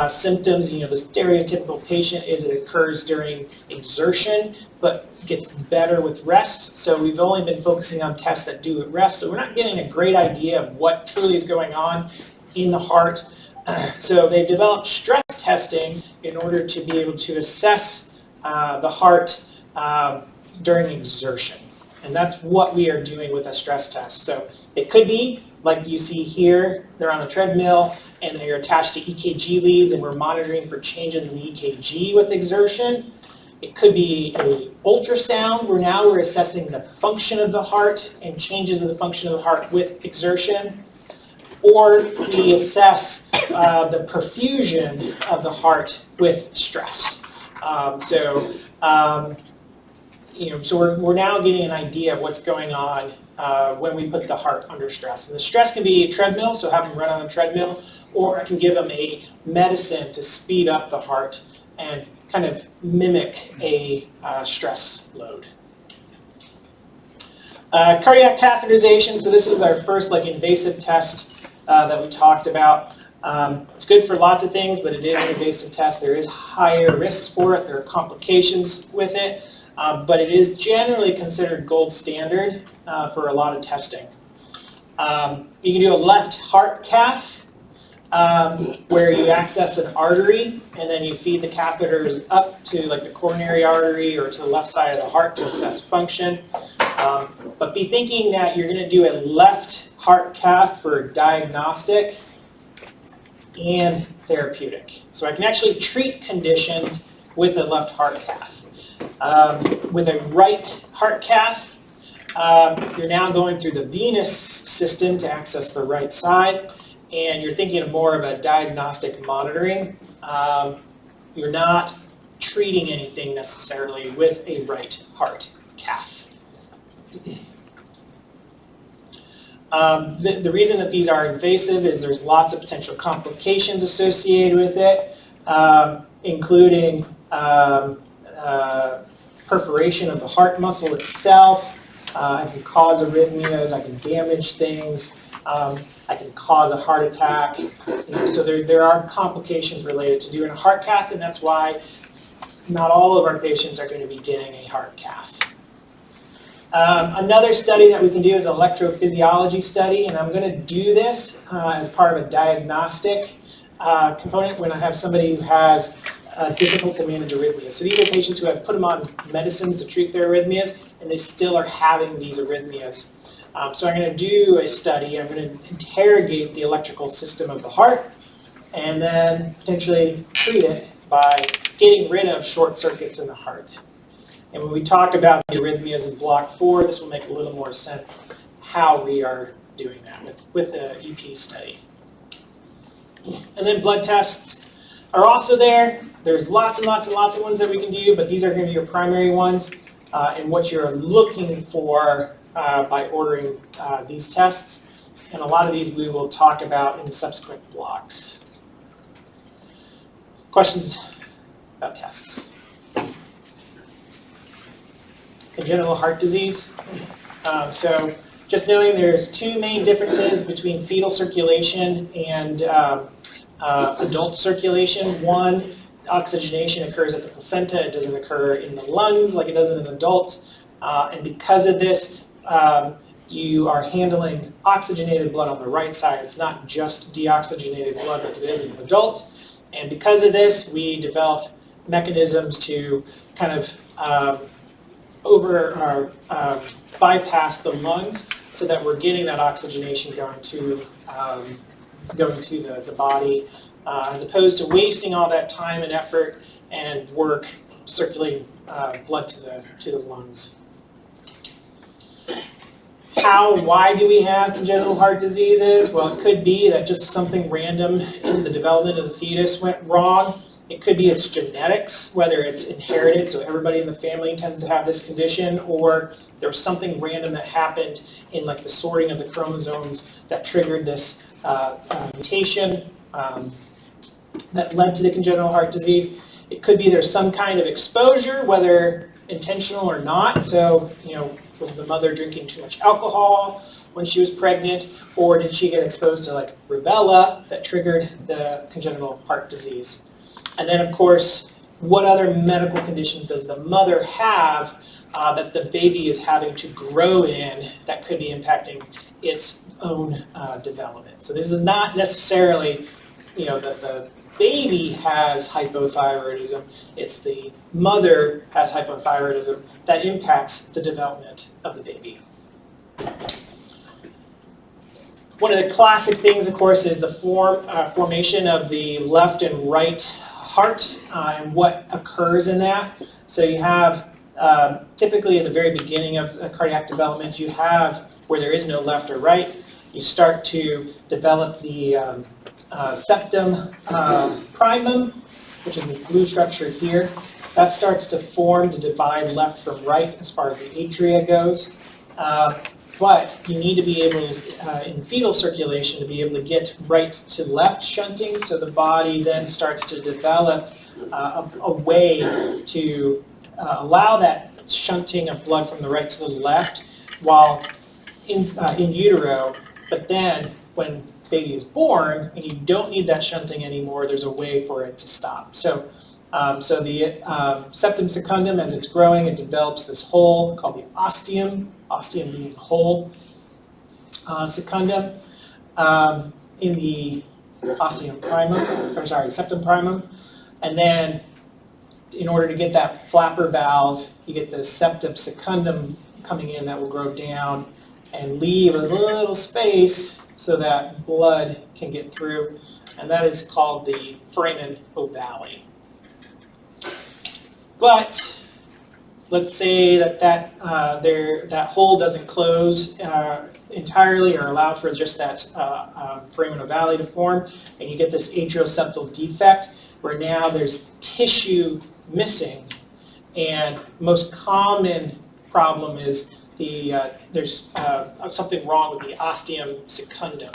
symptoms, the stereotypical patient is it occurs during exertion, but gets better with rest. So we've only been focusing on tests that do at rest. So we're not getting a great idea of what truly is going on in the heart. So they've developed stress testing in order to be able to assess the heart during exertion. And that's what we are doing with a stress test. So it could be, like you see here, they're on a treadmill and they're attached to EKG leads and we're monitoring for changes in the EKG with exertion. It could be an ultrasound where now we're assessing the function of the heart and changes in the function of the heart with exertion. Or we assess the perfusion of the heart with stress. So we're now getting an idea of what's going on when we put the heart under stress. And the stress can be a treadmill, so have them run on a treadmill, or I can give them a medicine to speed up the heart and kind of mimic a stress load. Cardiac catheterization, so this is our first invasive test that we talked about. It's good for lots of things, but it is an invasive test. There is higher risks for it. There are complications with it. But it is generally considered gold standard for a lot of testing. You can do a left heart cath where you access an artery and then you feed the catheters up to the coronary artery or to the left side of the heart to assess function. But be thinking that you're going to do a left heart cath for diagnostic and therapeutic. So I can actually treat conditions with a left heart cath. With a right heart cath, you're now going through the venous system to access the right side, and you're thinking of more of a diagnostic monitoring. You're not treating anything necessarily with a right heart cath. The reason that these are invasive is there's lots of potential complications associated with it, including perforation of the heart muscle itself. I can cause arrhythmias, I can damage things, I can cause a heart attack. So there are complications related to doing a heart cath, and that's why not all of our patients are going to be getting a heart cath. Another study that we can do is an electrophysiology study, and I'm going to do this as part of a diagnostic component when I have somebody who has difficult to manage arrhythmias. So these are patients who have put them on medicines to treat their arrhythmias, and they still are having these arrhythmias. So I'm going to do a study. I'm going to interrogate the electrical system of the heart, and then potentially treat it by getting rid of short circuits in the heart. And when we talk about the arrhythmias in Block 4, this will make a little more sense how we are doing that with the EP study. And then blood tests are also there. There's lots and lots and lots of ones that we can do, but these are going to be your primary ones and what you're looking for by ordering these tests. And a lot of these we will talk about in subsequent blocks. Questions about tests? Congenital heart disease. So just knowing there's two main differences between fetal circulation and adult circulation. One, oxygenation occurs at the placenta. It doesn't occur in the lungs like it does in an adult. And because of this, you are handling oxygenated blood on the right side. It's not just deoxygenated blood like it is in an adult. And because of this, we developed mechanisms to kind of bypass the lungs so that we're getting that oxygenation going to the body, as opposed to wasting all that time and effort and work circulating blood to the lungs. Why do we have congenital heart diseases? Well, it could be that just something random in the development of the fetus went wrong. It could be its genetics, whether it's inherited, so everybody in the family tends to have this condition, or there's something random that happened in like the sorting of the chromosomes that triggered this mutation that led to the congenital heart disease. It could be there's some kind of exposure, whether intentional or not. So, was the mother drinking too much alcohol when she was pregnant, or did she get exposed to like rubella that triggered the congenital heart disease? And then, of course, what other medical conditions does the mother have that the baby is having to grow in that could be impacting its own development? So this is not necessarily, the baby has hypothyroidism. It's the mother has hypothyroidism that impacts the development of the baby. One of the classic things, of course, is the formation of the left and right heart and what occurs in that. So you have, typically at the very beginning of cardiac development, you have where there is no left or right, you start to develop the septum primum, which is this blue structure here. That starts to form to divide left from right as far as the atria goes. But you need to be able, in fetal circulation, to be able to get right to left shunting, so the body then starts to develop a way to allow that shunting of blood from the right to the left while in utero. But then when baby is born and you don't need that shunting anymore, there's a way for it to stop. So the septum secundum, as it's growing, it develops this hole called the ostium being hole, secundum, in the septum primum. And then in order to get that flapper valve, you get the septum secundum coming in that will grow down and leave a little space so that blood can get through. And that is called the foramen ovale. But let's say that hole doesn't close entirely or allow for just that foramen ovale to form, and you get this atrioseptal defect where now there's tissue missing, and most common problem is there's something wrong with the ostium secundum.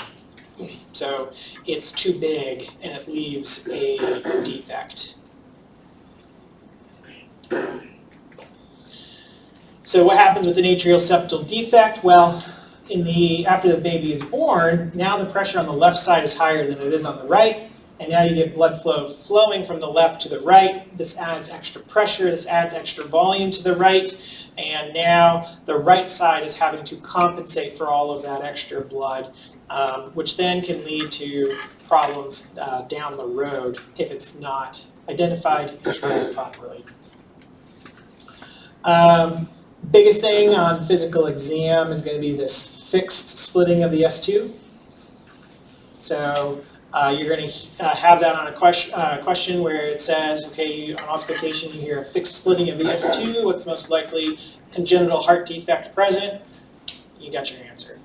So it's too big and it leaves a defect. So what happens with an atrioseptal defect? Well, after the baby is born, now the pressure on the left side is higher than it is on the right, and now you get blood flow flowing from the left to the right. This adds extra pressure, this adds extra volume to the right, and now the right side is having to compensate for all of that extra blood, which then can lead to problems down the road if it's not identified and treated properly. Biggest thing on physical exam is going to be this fixed splitting of the S2. So you're going to have that on a question where it says, okay, on auscultation you hear a fixed splitting of the S2. What's most likely congenital heart defect present? You got your answer.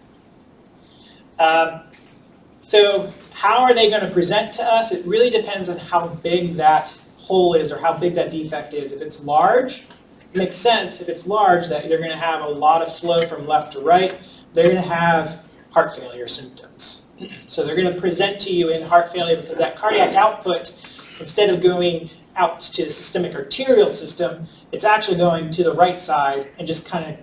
So how are they going to present to us? It really depends on how big that hole is or how big that defect is. If it's large, it makes sense. If it's large, that you're going to have a lot of flow from left to right. They're going to have heart failure symptoms. So they're going to present to you in heart failure because that cardiac output, instead of going out to the systemic arterial system, it's actually going to the right side and just kind of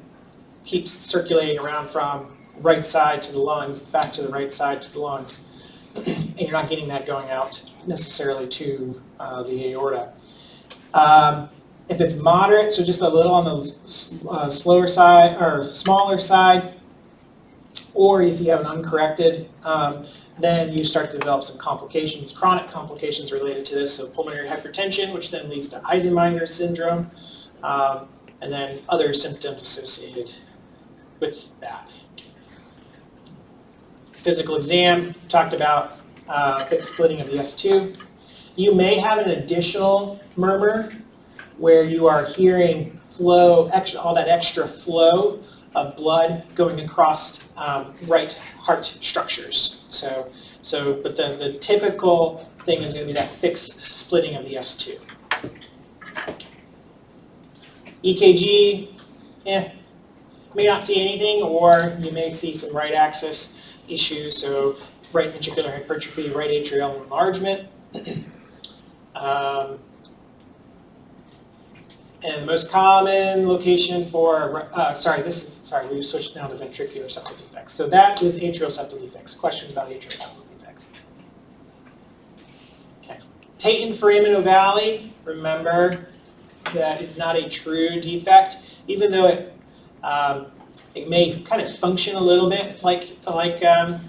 keeps circulating around from right side to the lungs, back to the right side to the lungs. And you're not getting that going out necessarily to the aorta. If it's moderate, so just a little on the slower side or smaller side, or if you have an uncorrected, then you start to develop some complications, chronic complications related to this, so pulmonary hypertension, which then leads to Eisenmenger syndrome, and then other symptoms associated with that. Physical exam, talked about fixed splitting of the S2. You may have an additional murmur where you are hearing flow, all that extra flow of blood going across right heart structures. But the typical thing is going to be that fixed splitting of the S2. EKG, may not see anything, or you may see some right axis issues, so right ventricular hypertrophy, right atrial enlargement. And the most common location for, we switched now to ventricular septal defects. So that is atrial septal defects. Questions about atrial septal defects? Okay. Patent foramen ovale, remember, that is not a true defect, even though it may kind of function a little bit like atrial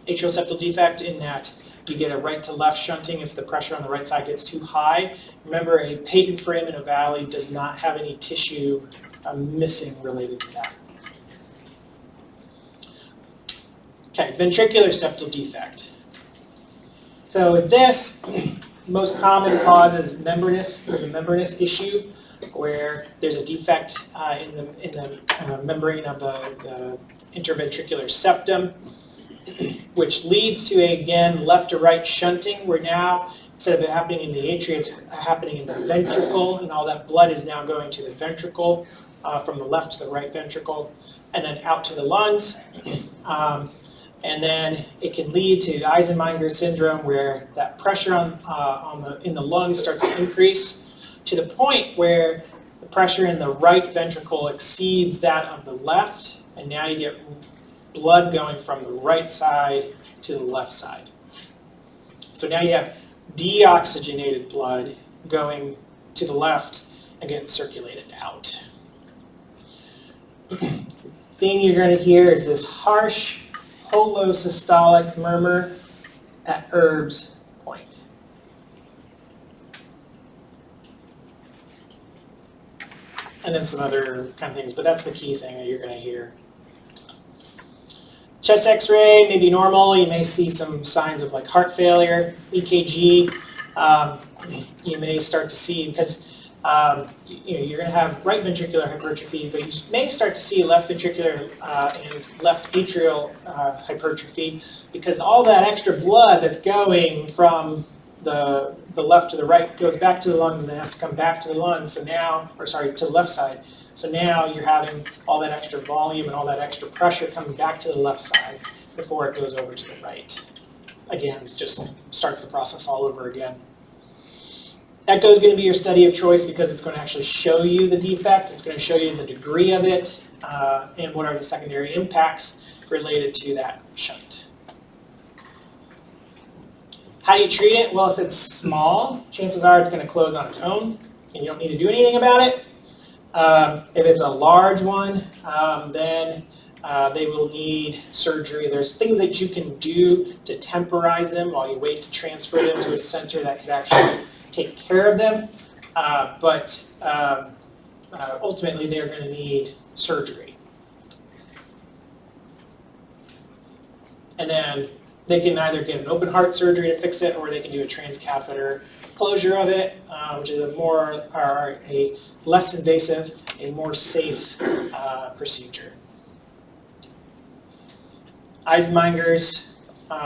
septal defect in that you get a right to left shunting if the pressure on the right side gets too high. Remember, a patent foramen ovale does not have any tissue missing related to that. Okay, ventricular septal defect. So with this, most common cause is membranous. There's a membranous issue where there's a defect in the membrane of the interventricular septum, which leads to, again, left to right shunting, where now, instead of it happening in the atria, it's happening in the ventricle, and all that blood is now going to the ventricle, from the left to the right ventricle, and then out to the lungs. And then it can lead to Eisenmenger syndrome, where that pressure in the lungs starts to increase to the point where the pressure in the right ventricle exceeds that of the left, and now you get blood going from the right side to the left side. So now you have deoxygenated blood going to the left and getting circulated out. Thing you're going to hear is this harsh holosystolic murmur at Erb's point. And then some other kind of things, but that's the key thing that you're going to hear. Chest x-ray may be normal. You may see some signs of like heart failure. EKG, you may start to see, because you're going to have right ventricular hypertrophy, but you may start to see left ventricular and left atrial hypertrophy, because all that extra blood that's going from the left to the right goes back to the lungs and then has to come back to the lungs. So now, or sorry, to the left side. So now you're having all that extra volume and all that extra pressure coming back to the left side before it goes over to the right. Again, it just starts the process all over again. Echo is going to be your study of choice because it's going to actually show you the defect. It's going to show you the degree of it and what are the secondary impacts related to that shunt. How do you treat it? Well, if it's small, chances are it's going to close on its own and you don't need to do anything about it. If it's a large one, then they will need surgery. There's things that you can do to temporize them while you wait to transfer them to a center that could actually take care of them, but ultimately they're going to need surgery. And then they can either get an open heart surgery to fix it, or they can do a transcatheter closure of it, which is a less invasive, a more safe procedure. Eisenmeinger's.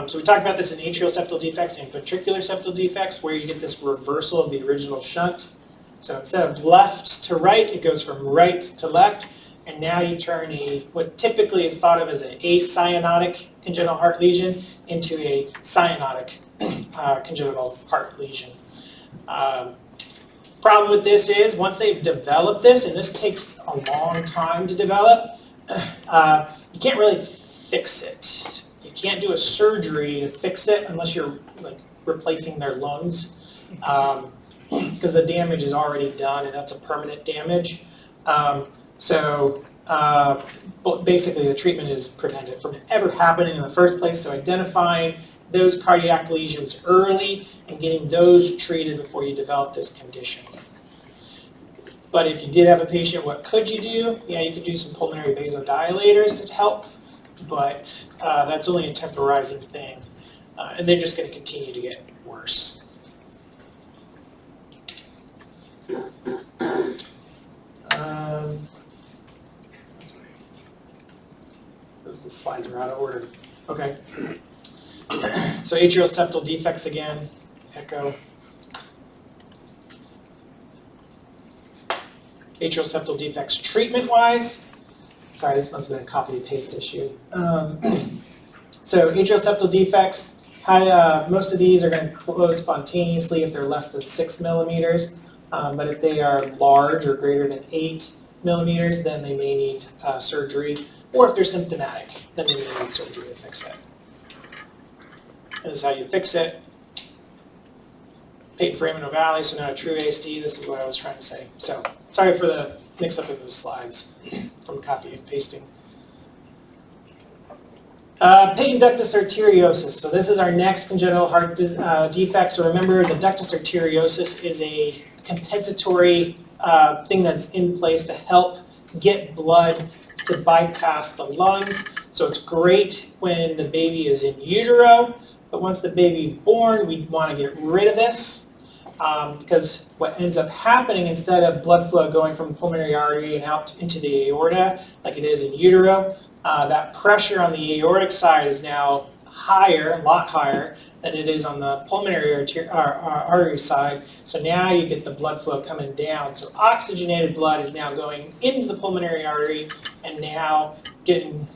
So we talked about this in atrial septal defects and ventricular septal defects, where you get this reversal of the original shunt. So instead of left to right, it goes from right to left, and now you turn what typically is thought of as an acyanotic congenital heart lesion into a cyanotic congenital heart lesion. Problem with this is, once they've developed this, and this takes a long time to develop, you can't really fix it. You can't do a surgery to fix it unless you're like replacing their lungs, because the damage is already done, and that's a permanent damage. But basically the treatment is prevented from ever happening in the first place. So identifying those cardiac lesions early and getting those treated before you develop this condition. But if you did have a patient, what could you do? Yeah, you could do some pulmonary vasodilators to help, but that's only a temporizing thing, and they're just going to continue to get worse. The slides are out of order. Okay. So atrial septal defects again, echo. Atrial septal defects treatment-wise. Sorry, this must have been a copy-paste issue. So atrial septal defects, most of these are going to close spontaneously if they're less than 6 millimeters. But if they are large or greater than 8 millimeters, then they may need surgery. Or if they're symptomatic, then they may need surgery to fix it. This is how you fix it. Patent foramen ovale, so not a true ASD. This is what I was trying to say. So sorry for the mix-up of the slides from copy and pasting. Patent ductus arteriosus. So this is our next congenital heart defect. So remember, the ductus arteriosus is a compensatory thing that's in place to help get blood to bypass the lungs. So it's great when the baby is in utero, but once the baby's born, we want to get rid of this because what ends up happening, instead of blood flow going from the pulmonary artery and out into the aorta like it is in utero, that pressure on the aortic side is now higher, a lot higher, than it is on the pulmonary artery side. So now you get the blood flow coming down. So oxygenated blood is now going into the pulmonary artery and now getting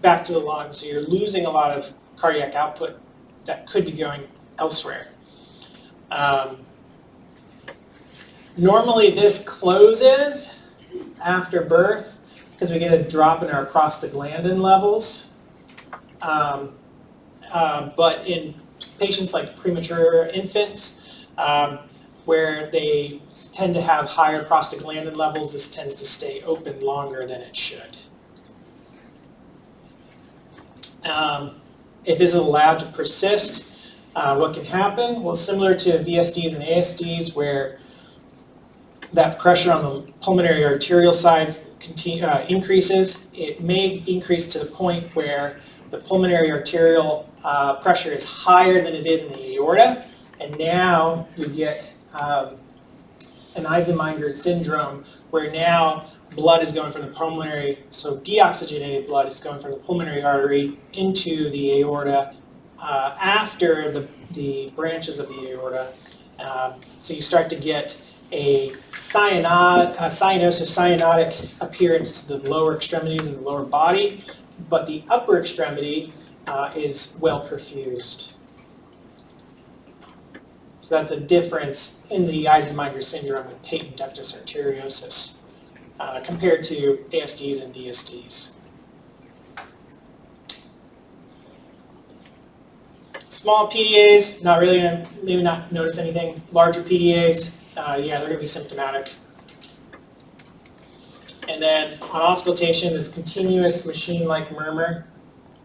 back to the lungs. So you're losing a lot of cardiac output that could be going elsewhere. Normally this closes after birth because we get a drop in our prostaglandin levels. But in patients like premature infants, where they tend to have higher prostaglandin levels, this tends to stay open longer than it should. If this is allowed to persist, what can happen? Well, similar to VSDs and ASDs, where that pressure on the pulmonary arterial side increases, it may increase to the point where the pulmonary arterial pressure is higher than it is in the aorta, and now you get an Eisenmenger syndrome where now blood is going from the pulmonary, so deoxygenated blood is going from the pulmonary artery into the aorta after the branches of the aorta. So you start to get a cyanosis, cyanotic appearance to the lower extremities and the lower body, but the upper extremity is well perfused. So that's a difference in the Eisenmenger syndrome and patent ductus arteriosus compared to ASDs and DSDs. Small PDAs, not really going to maybe not notice anything. Larger PDAs, yeah, they're going to be symptomatic. And then on auscultation, this continuous machine-like murmur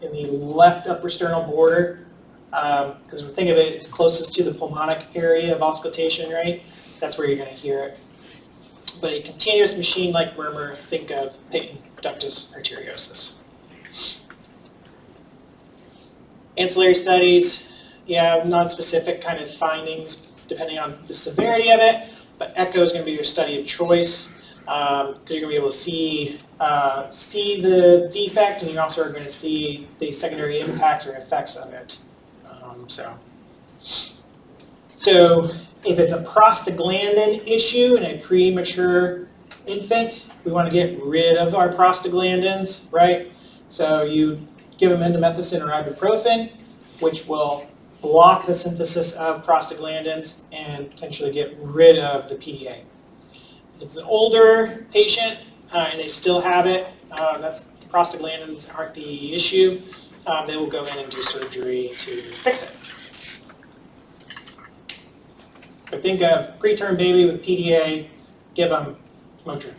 in the left upper sternal border, because think of it, it's closest to the pulmonic area of auscultation, right? That's where you're going to hear it. But a continuous machine-like murmur, think of patent ductus arteriosus. Ancillary studies, yeah, non-specific kind of findings depending on the severity of it, but echo is going to be your study of choice because you're going to be able to see the defect, and you also are going to see the secondary impacts or effects of it. So if it's a prostaglandin issue in a premature infant, we want to get rid of our prostaglandins, right? So you give them indomethacin or ibuprofen, which will block the synthesis of prostaglandins and potentially get rid of the PDA. If it's an older patient and they still have it, prostaglandins aren't the issue, they will go in and do surgery to fix it. So think of preterm baby with PDA, give them Motrin.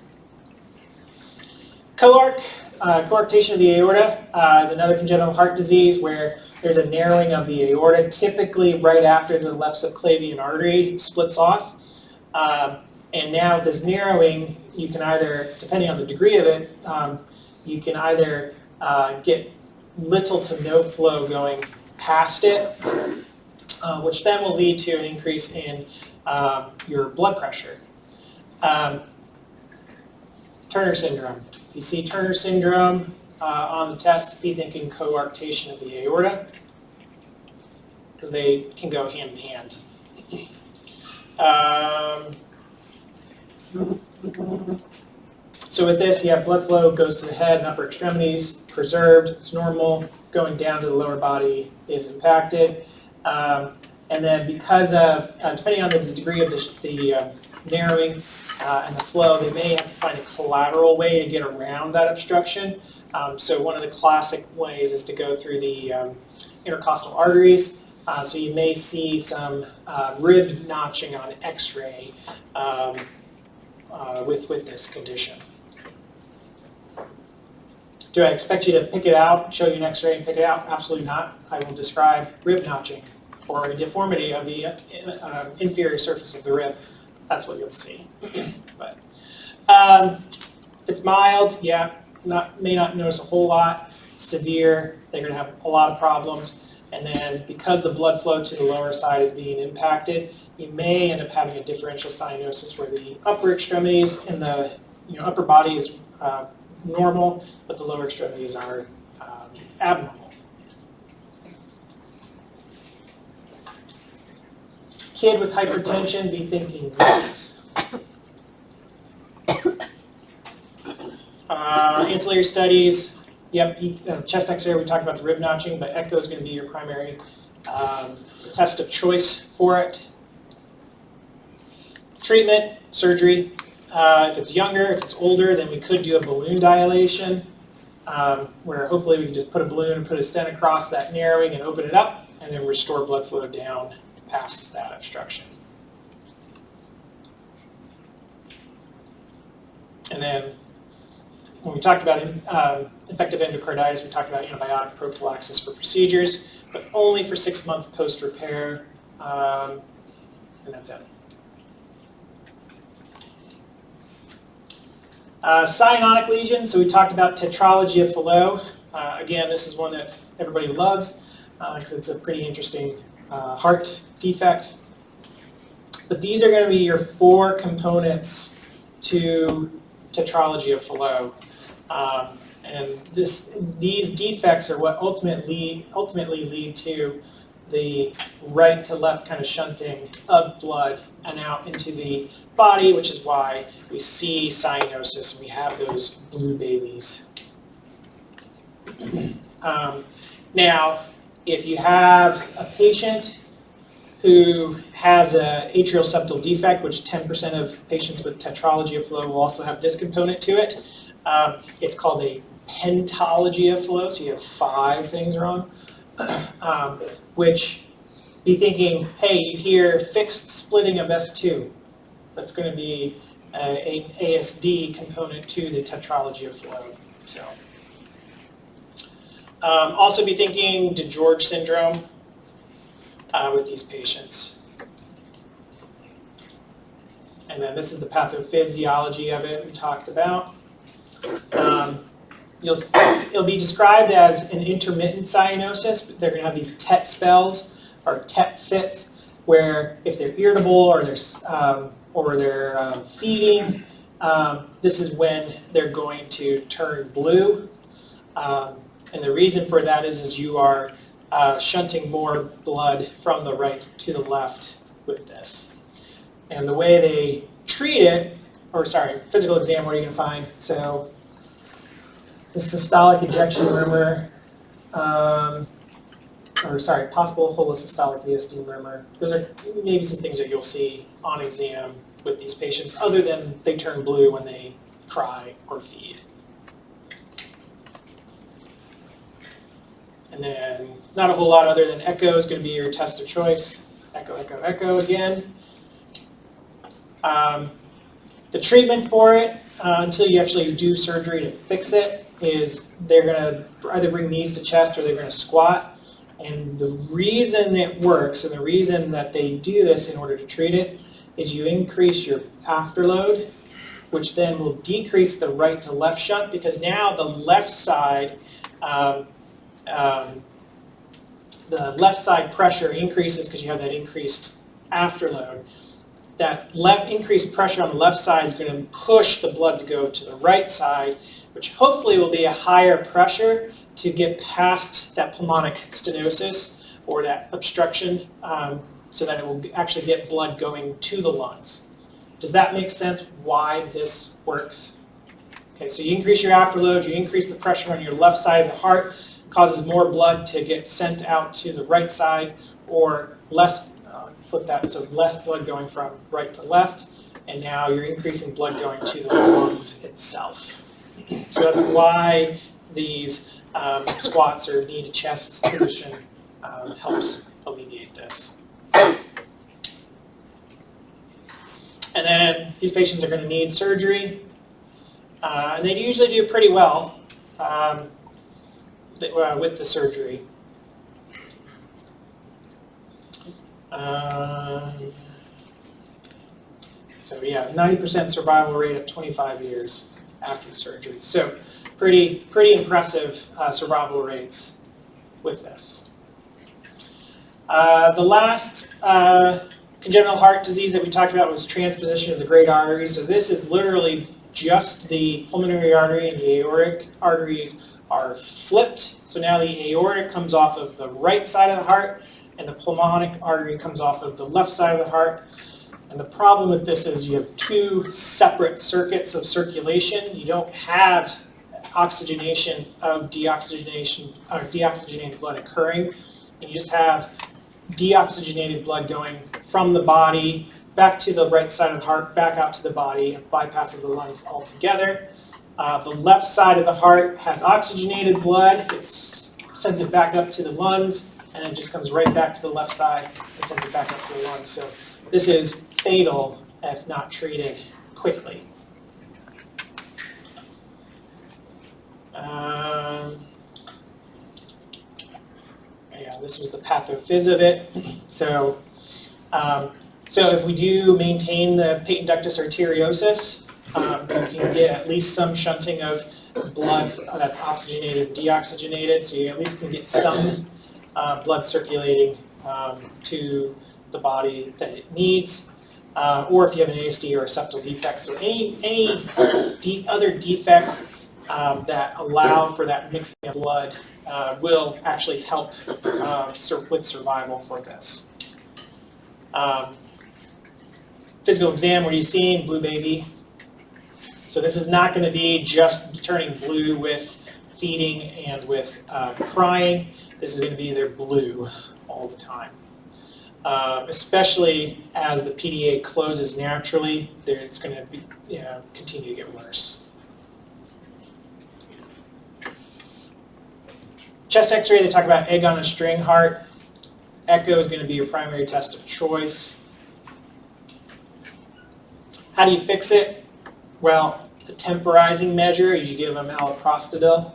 Coarctation of the aorta is another congenital heart disease where there's a narrowing of the aorta, typically right after the left subclavian artery splits off. And now this narrowing, you can either, depending on the degree of it, you can either get little to no flow going past it, which then will lead to an increase in your blood pressure. Turner syndrome. If you see Turner syndrome on the test, be thinking coarctation of the aorta, because they can go hand in hand. So with this, you have blood flow goes to the head and upper extremities, preserved, it's normal. Going down to the lower body is impacted. And then because of, depending on the degree of the narrowing and the flow, they may have to find a collateral way to get around that obstruction. So one of the classic ways is to go through the intercostal arteries. So you may see some rib notching on X-ray with this condition. Do I expect you to pick it out, show you an X-ray and pick it out? Absolutely not. I will describe rib notching or a deformity of the inferior surface of the rib. That's what you'll see. But if it's mild, yeah, may not notice a whole lot. Severe, they're going to have a lot of problems. And then because the blood flow to the lower side is being impacted, you may end up having a differential cyanosis where the upper extremities and the upper body is normal, but the lower extremities are abnormal. Kid with hypertension, be thinking this. Ancillary studies, yep, chest x-ray, we talked about the rib notching, but echo is going to be your primary test of choice for it. Treatment, surgery. If it's younger, if it's older, then we could do a balloon dilation, where hopefully we can just put a balloon and put a stent across that narrowing and open it up, and then restore blood flow down past that obstruction. And then when we talked about infective endocarditis, we talked about antibiotic prophylaxis for procedures, but only for 6 months post-repair, and that's it. Cyanotic lesions, so we talked about tetralogy of Fallot. Again, this is one that everybody loves because it's a pretty interesting heart defect. But these are going to be your 4 components to tetralogy of Fallot. And these defects are what ultimately lead to the right to left kind of shunting of blood and out into the body, which is why we see cyanosis and we have those blue babies. Now, if you have a patient who has an atrial septal defect, which 10% of patients with tetralogy of Fallot will also have this component to it, it's called a pentalogy of Fallot, so you have 5 things wrong, which be thinking, hey, you hear fixed splitting of S2. That's going to be an ASD component to the tetralogy of Fallot. So, also be thinking DeGeorge syndrome with these patients. And then this is the pathophysiology of it we talked about. It'll be described as an intermittent cyanosis, but they're going to have these TET spells or TET fits, where if they're irritable or they're feeding, this is when they're going to turn blue. And the reason for that is you are shunting more blood from the right to the left with this. And the way they treat it, physical exam, what are you going to find? So the systolic ejection murmur, possible holosystolic VSD murmur. Those are maybe some things that you'll see on exam with these patients, other than they turn blue when they cry or feed. And then not a whole lot other than echo is going to be your test of choice. Echo, echo, echo again. The treatment for it, until you actually do surgery to fix it, is they're going to either bring knees to chest or they're going to squat. And the reason it works and the reason that they do this in order to treat it is you increase your afterload, which then will decrease the right to left shunt, because now the left side pressure increases because you have that increased afterload. That increased pressure on the left side is going to push the blood to go to the right side, which hopefully will be a higher pressure to get past that pulmonic stenosis or that obstruction, so that it will actually get blood going to the lungs. Does that make sense why this works? Okay, so you increase your afterload, you increase the pressure on your left side of the heart, causes more blood to get sent out to the right side, or less, flip that, so less blood going from right to left, and now you're increasing blood going to the lungs itself. So that's why these squats or knee to chest position helps alleviate this. And then these patients are going to need surgery, and they usually do pretty well with the surgery. So yeah, 90% survival rate at 25 years after the surgery. So pretty impressive survival rates with this. The last congenital heart disease that we talked about was transposition of the great arteries. So this is literally just the pulmonary artery and the aortic arteries are flipped. So now the aortic comes off of the right side of the heart and the pulmonic artery comes off of the left side of the heart. And the problem with this is you have 2 separate circuits of circulation. You don't have oxygenation of deoxygenated blood occurring. And you just have deoxygenated blood going from the body back to the right side of the heart, back out to the body, and bypasses the lungs altogether. The left side of the heart has oxygenated blood. It sends it back up to the lungs, and it just comes right back to the left side and sends it back up to the lungs. So this is fatal if not treated quickly. Yeah, this was the pathophys of it. So, so if we do maintain the patent ductus arteriosus, you can get at least some shunting of blood that's oxygenated, deoxygenated, so you at least can get some blood circulating to the body that it needs. or if you have an ASD or a septal defect. So any other defects that allow for that mixing of blood will actually help with survival for this. Physical exam, what are you seeing? Blue baby. So this is not going to be just turning blue with feeding and with crying. This is going to be either blue all the time. Especially as the PDA closes naturally, it's going to be, continue to get worse. Chest x-ray, they talk about egg on a string heart. Echo is going to be your primary test of choice. How do you fix it? Well, a temporizing measure, you give them alloprostadil.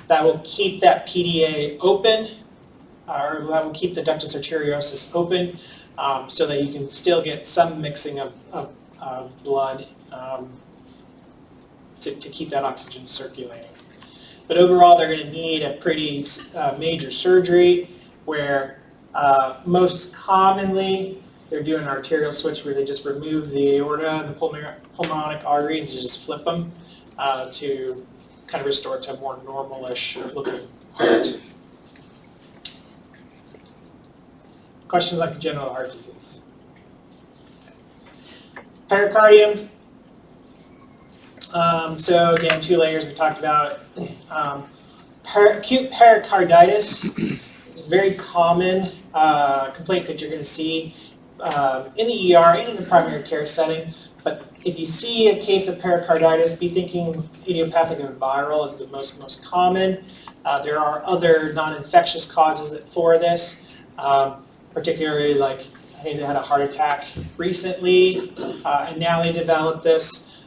That will keep that PDA open, or that will keep the ductus arteriosus open, so that you can still get some mixing of blood to keep that oxygen circulating. But overall, they're going to need a pretty major surgery where most commonly they're doing an arterial switch where they just remove the aorta and the pulmonic artery and just flip them to kind of restore it to a more normal-ish looking heart. Questions on congenital heart disease? Pericardium. So again, 2 layers we talked about. Acute pericarditis is a very common complaint that you're going to see in the ER and in the primary care setting. But if you see a case of pericarditis, be thinking idiopathic and viral is the most common. There are other non-infectious causes for this, particularly like they had a heart attack recently, and now they developed this.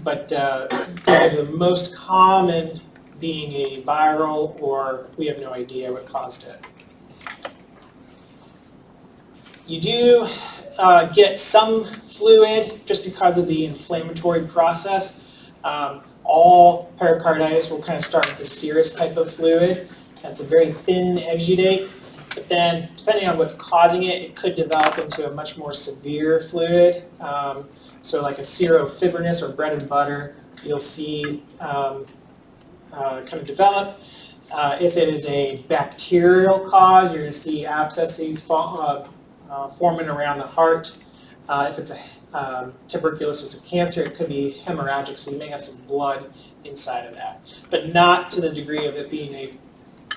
But the most common being a viral, or we have no idea what caused it. You do get some fluid just because of the inflammatory process. All pericarditis will kind of start with the serous type of fluid. That's a very thin exudate. But then, depending on what's causing it, it could develop into a much more severe fluid. So like a serofibrinous or bread and butter, you'll see kind of develop. If it is a bacterial cause, you're going to see abscesses forming around the heart. If it's a tuberculosis or cancer, it could be hemorrhagic, so you may have some blood inside of that. But not to the degree of it being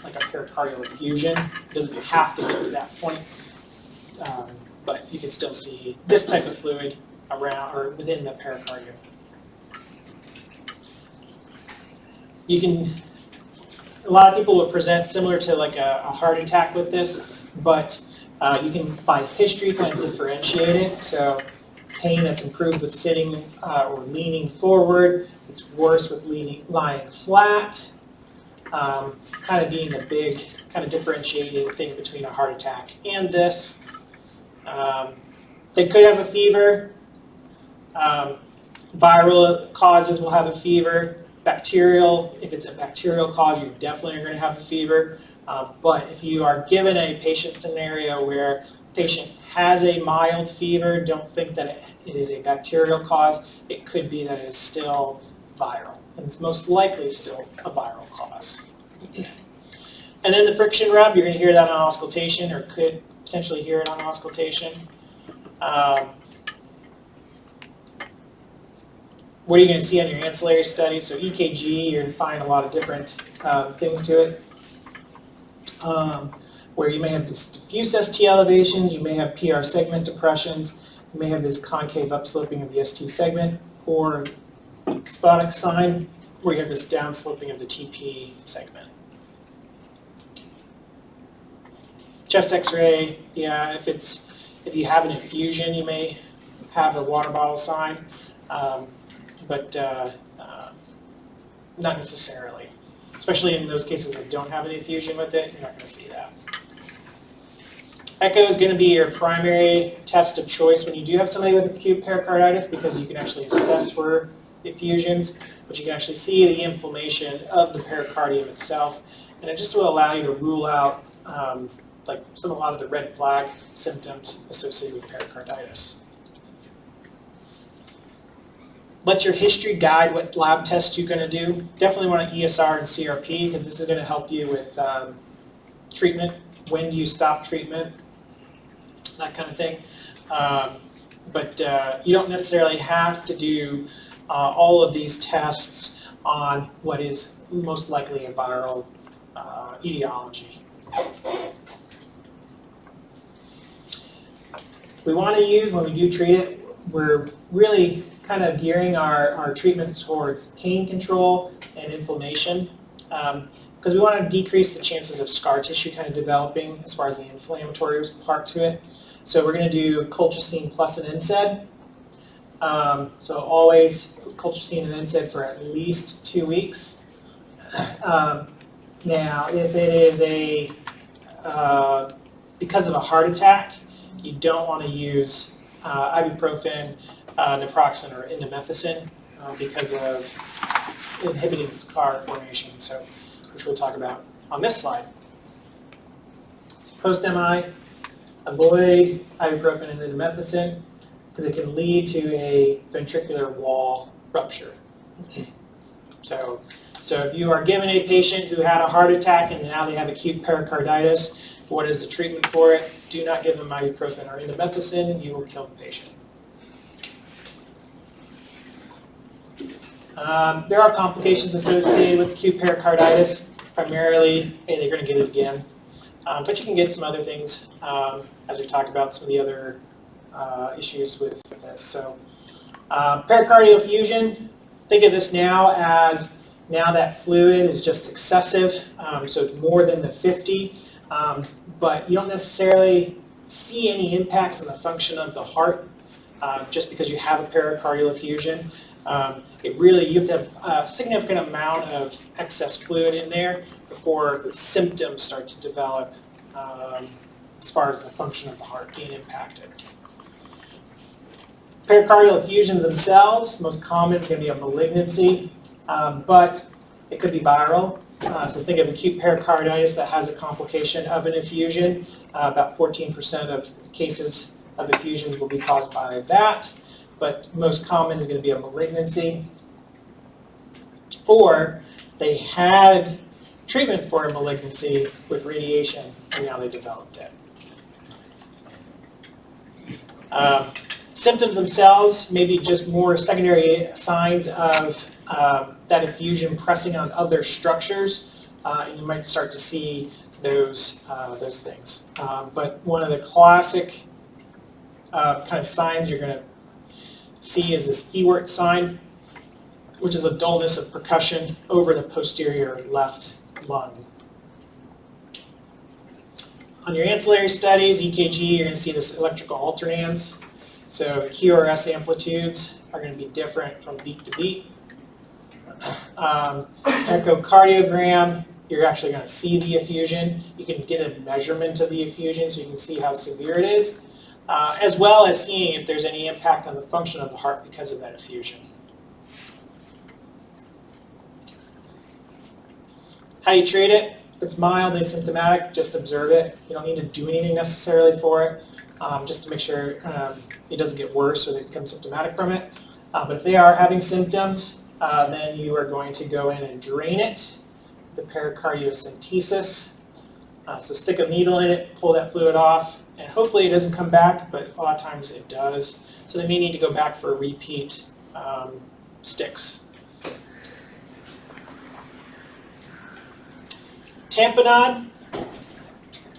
like a pericardial effusion. It doesn't have to get to that point, but you can still see this type of fluid around or within the pericardium. A lot of people will present similar to like a heart attack with this, but you can, by history, kind of differentiate it. So pain that's improved with sitting or leaning forward. It's worse with lying flat. Kind of being the big kind of differentiating thing between a heart attack and this. They could have a fever. Viral causes will have a fever. Bacterial, if it's a bacterial cause, you definitely are going to have a fever. But if you are given a patient scenario where the patient has a mild fever, don't think that it is a bacterial cause. It could be that it is still viral, and it's most likely still a viral cause. And then the friction rub, you're going to hear that on auscultation, or could potentially hear it on auscultation. What are you going to see on your ancillary studies? So EKG, you're going to find a lot of different things to it, where you may have diffuse ST elevations, you may have PR segment depressions, you may have this concave upsloping of the ST segment, or sponic sign, where you have this downsloping of the TP segment. Chest X-ray, yeah, if you have an infusion, you may have a water bottle sign. But not necessarily. Especially in those cases that don't have an infusion with it, you're not going to see that. Echo is going to be your primary test of choice when you do have somebody with acute pericarditis, because you can actually assess for effusions, but you can actually see the inflammation of the pericardium itself, and it just will allow you to rule out like a lot of the red flag symptoms associated with pericarditis. Let your history guide what lab tests you're going to do. Definitely want an ESR and CRP because this is going to help you with treatment. When do you stop treatment? That kind of thing. But you don't necessarily have to do all of these tests on what is most likely a viral etiology. We want to use, when we do treat it, we're really kind of gearing our treatment towards pain control and inflammation because we want to decrease the chances of scar tissue kind of developing as far as the inflammatory part to it. So we're going to do colchicine plus an NSAID. So always colchicine and NSAID for at least 2 weeks. Now, if it is because of a heart attack, you don't want to use ibuprofen, naproxen, or indomethacin because of inhibiting scar formation, so which we'll talk about on this slide. So post-MI, avoid ibuprofen and indomethacin because it can lead to a ventricular wall rupture. So if you are given a patient who had a heart attack and now they have acute pericarditis, what is the treatment for it? Do not give them ibuprofen or indomethacin, you will kill the patient. There are complications associated with acute pericarditis. Primarily, they're going to get it again. But you can get some other things as we talk about some of the other issues with this. So pericardial effusion, think of this now as that fluid is just excessive, so it's more than the 50, but you don't necessarily see any impacts on the function of the heart just because you have a pericardial effusion. You have to have a significant amount of excess fluid in there before the symptoms start to develop as far as the function of the heart being impacted. Pericardial effusions themselves, most common is going to be a malignancy, but it could be viral. So think of acute pericarditis that has a complication of an effusion. About 14% of cases of effusions will be caused by that, but most common is going to be a malignancy. Or they had treatment for a malignancy with radiation, and now they developed it. Symptoms themselves may be just more secondary signs of that effusion pressing on other structures, and you might start to see those things. But one of the classic kind of signs you're going to see is this Ewart sign, which is a dullness of percussion over the posterior left lung. On your ancillary studies, EKG, you're going to see this electrical alternans. So QRS amplitudes are going to be different from beat to beat. Echocardiogram, you're actually going to see the effusion. You can get a measurement of the effusion so you can see how severe it is, as well as seeing if there's any impact on the function of the heart because of that effusion. How you treat it? If it's mild, asymptomatic, just observe it. You don't need to do anything necessarily for it, just to make sure it doesn't get worse or they become symptomatic from it. But if they are having symptoms, then you are going to go in and drain it, the pericardiocentesis. So stick a needle in it, pull that fluid off, and hopefully it doesn't come back, but a lot of times it does. So they may need to go back for a repeat sticks. Tamponade.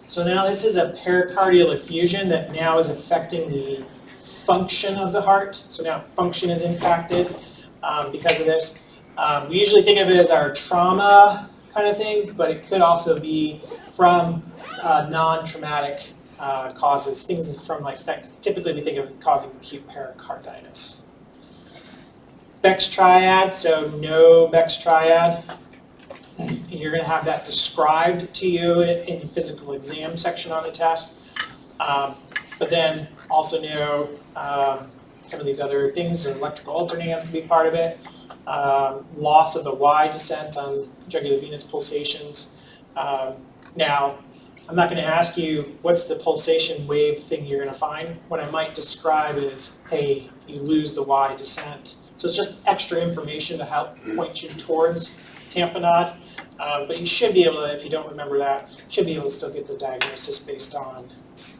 So now this is a pericardial effusion that now is affecting the function of the heart. So now function is impacted because of this. We usually think of it as our trauma kind of things, but it could also be from non-traumatic causes, things from like that typically we think of causing acute pericarditis. Beck's triad, so no Beck's triad. You're going to have that described to you in the physical exam section on the test. But then also know some of these other things, electrical alternans can be part of it. Loss of the Y descent on jugular venous pulsations. Now, I'm not going to ask you what's the pulsation wave thing you're going to find. What I might describe is, hey, you lose the Y descent. So it's just extra information to help point you towards tamponade. But you should be able to, if you don't remember that, should be able to still get the diagnosis based on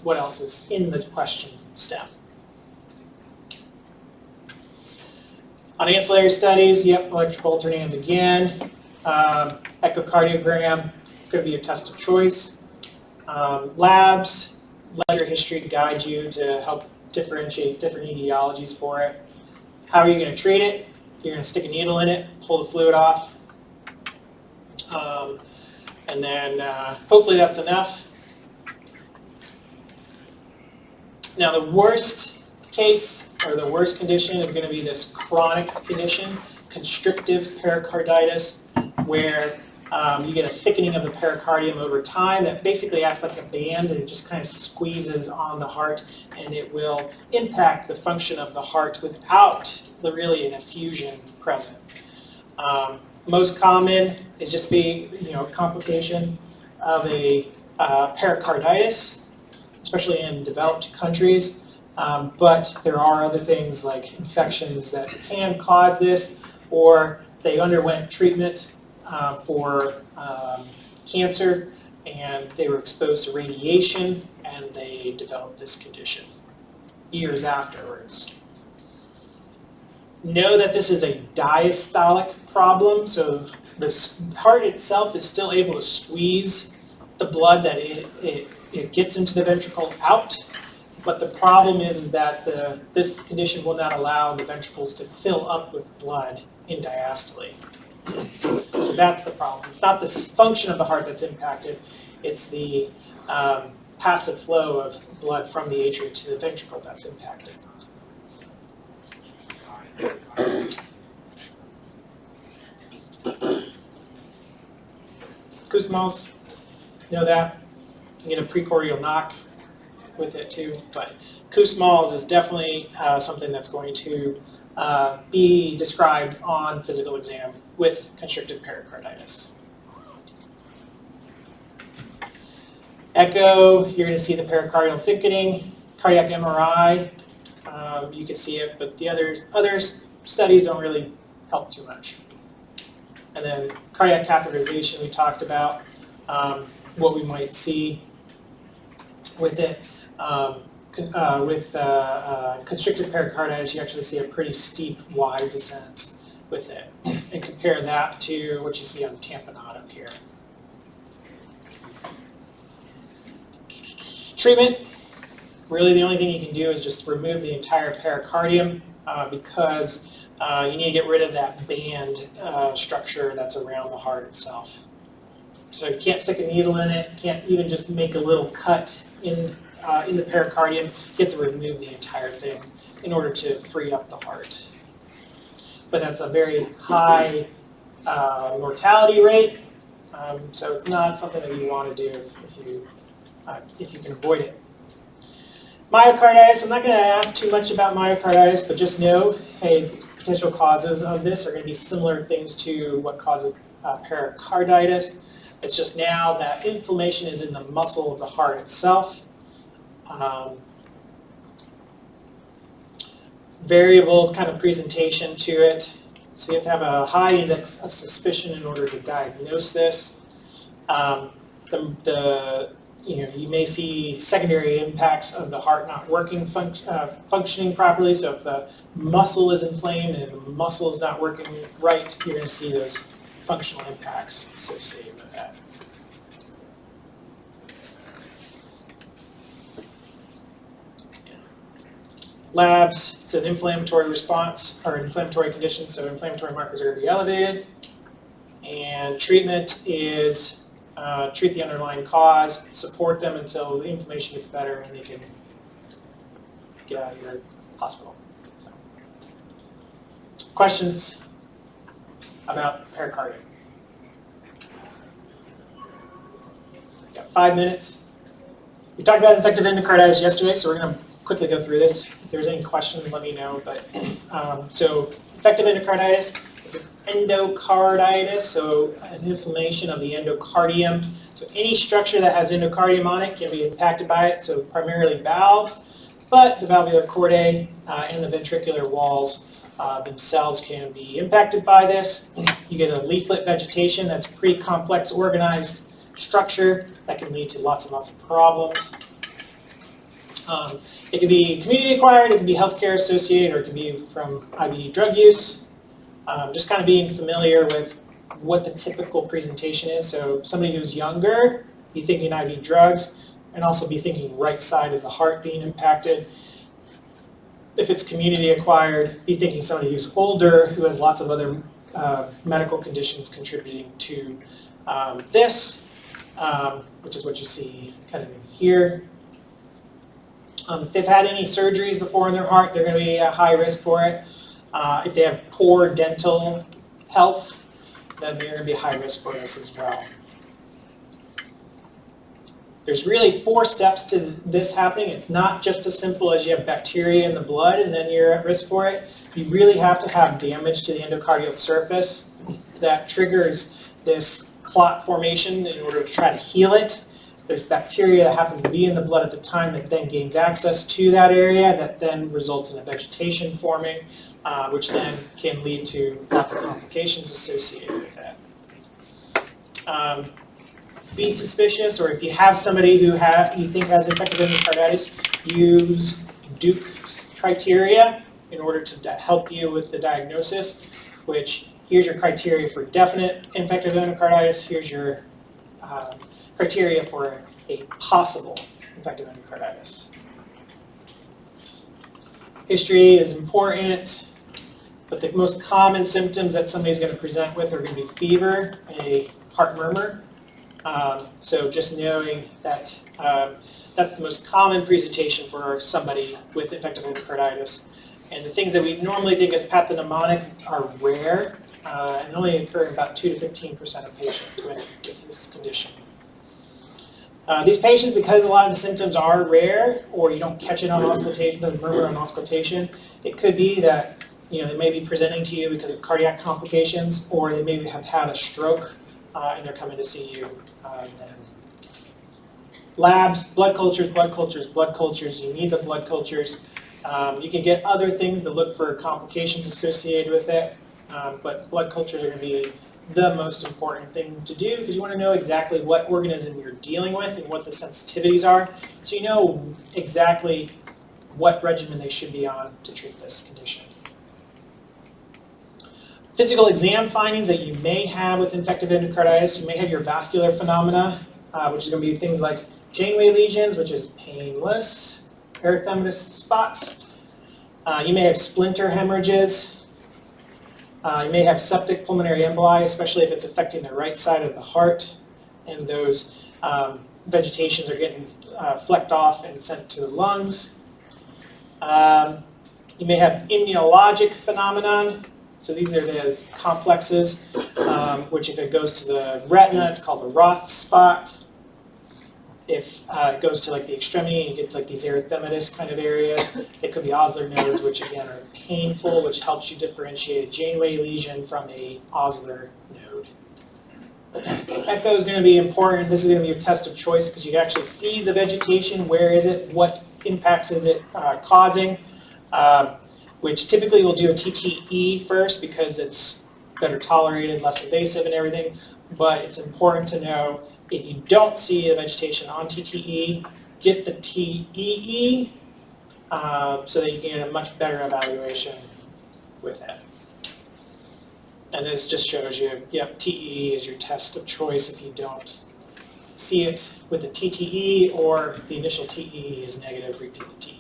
what else is in the question stem. On ancillary studies, yep, electrical alternans again. Echocardiogram, it's going to be a test of choice. Labs, ledger history to guide you to help differentiate different etiologies for it. How are you going to treat it? You're going to stick a needle in it, pull the fluid off, and then hopefully that's enough. Now the worst case, or the worst condition, is going to be this chronic condition, constrictive pericarditis, where you get a thickening of the pericardium over time that basically acts like a band, and it just kind of squeezes on the heart, and it will impact the function of the heart without really an effusion present. Most common is just being, a complication of a pericarditis, especially in developed countries. But there are other things like infections that can cause this, or they underwent treatment for cancer and they were exposed to radiation and they developed this condition years afterwards. Know that this is a diastolic problem, so the heart itself is still able to squeeze the blood that it gets into the ventricle out, but the problem is that this condition will not allow the ventricles to fill up with blood in diastole. So that's the problem. It's not the function of the heart that's impacted, it's the passive flow of blood from the atria to the ventricle that's impacted. Kussmaul's, know that. You get a precordial knock with it too, but Kussmaul's is definitely something that's going to be described on physical exam with constrictive pericarditis. Echo, you're going to see the pericardial thickening. Cardiac MRI, you can see it, but the other studies don't really help too much. And then cardiac catheterization, we talked about what we might see with it. With constrictive pericarditis, you actually see a pretty steep Y descent with it. And compare that to what you see on tamponade up here. Treatment, really the only thing you can do is just remove the entire pericardium because you need to get rid of that band structure that's around the heart itself. So you can't stick a needle in it, can't even just make a little cut in the pericardium. You have to remove the entire thing in order to free up the heart. But that's a very high mortality rate, so it's not something that you want to do if you can avoid it. Myocarditis, I'm not going to ask too much about myocarditis, but just know, hey, potential causes of this are going to be similar things to what causes pericarditis. It's just now that inflammation is in the muscle of the heart itself. Variable kind of presentation to it. So you have to have a high index of suspicion in order to diagnose this. You may see secondary impacts of the heart not working, functioning properly. So if the muscle is inflamed and the muscle is not working right, you're going to see those functional impacts associated with that. Labs, it's an inflammatory response or inflammatory condition, so inflammatory markers are going to be elevated. And treatment is treat the underlying cause, support them until the inflammation gets better and they can get out of your hospital. So. Questions about pericardium? Got 5 minutes. We talked about infective endocarditis yesterday, so we're going to quickly go through this. If there's any questions, let me know. But so infective endocarditis is an endocarditis, so an inflammation of the endocardium. So any structure that has endocardiomonic can be impacted by it, so primarily valves, but the valvular chordae and the ventricular walls themselves can be impacted by this. You get a leaflet vegetation that's pretty complex, organized structure that can lead to lots and lots of problems. It can be community acquired, it can be healthcare associated, or it can be from IV drug use. Just kind of being familiar with what the typical presentation is. So somebody who's younger, be thinking IV drugs, and also be thinking right side of the heart being impacted. If it's community acquired, be thinking somebody who's older, who has lots of other medical conditions contributing to this, which is what you see kind of in here. If they've had any surgeries before in their heart, they're going to be at high risk for it. If they have poor dental health, then they're going to be high risk for this as well. There's really 4 steps to this happening. It's not just as simple as you have bacteria in the blood and then you're at risk for it. You really have to have damage to the endocardial surface that triggers this clot formation in order to try to heal it. There's bacteria that happens to be in the blood at the time that then gains access to that area that then results in a vegetation forming, which then can lead to lots of complications associated with that. Be suspicious, or if you have somebody who you think has infective endocarditis, use Duke criteria in order to help you with the diagnosis, which here's your criteria for definite infective endocarditis, here's your criteria for a possible infective endocarditis. History is important, but the most common symptoms that somebody's going to present with are going to be fever, a heart murmur. So just knowing that that's the most common presentation for somebody with infective endocarditis. And the things that we normally think as pathognomonic are rare and only occur in about 2 to 15% of patients with this condition. These patients, because a lot of the symptoms are rare, or you don't catch it on auscultation, the murmur on auscultation, it could be that they may be presenting to you because of cardiac complications, or they may have had a stroke and they're coming to see you then. Labs, blood cultures, blood cultures, blood cultures. You need the blood cultures. You can get other things that look for complications associated with it, but blood cultures are going to be the most important thing to do because you want to know exactly what organism you're dealing with and what the sensitivities are, so you know exactly what regimen they should be on to treat this condition. Physical exam findings that you may have with infective endocarditis, you may have your vascular phenomena, which is going to be things like Janeway lesions, which is painless, erythematous spots. You may have splinter hemorrhages. You may have septic pulmonary emboli, especially if it's affecting the right side of the heart, and those vegetations are getting flecked off and sent to the lungs. You may have immunologic phenomenon. So these are those complexes, which if it goes to the retina, it's called a Roth spot. If it goes to like the extremity, you get like these erythematous kind of areas. It could be Osler nodes, which again are painful, which helps you differentiate a Janeway lesion from a Osler node. Echo is going to be important. This is going to be your test of choice because you can actually see the vegetation. Where is it? What impacts is it causing? Which typically we'll do a TTE first because it's better tolerated, less invasive and everything. But it's important to know if you don't see the vegetation on TTE, get the TEE so that you can get a much better evaluation with it. And this just shows you, yep, TEE is your test of choice if you don't see it with the TTE, or the initial TEE is negative, repeat the TEE.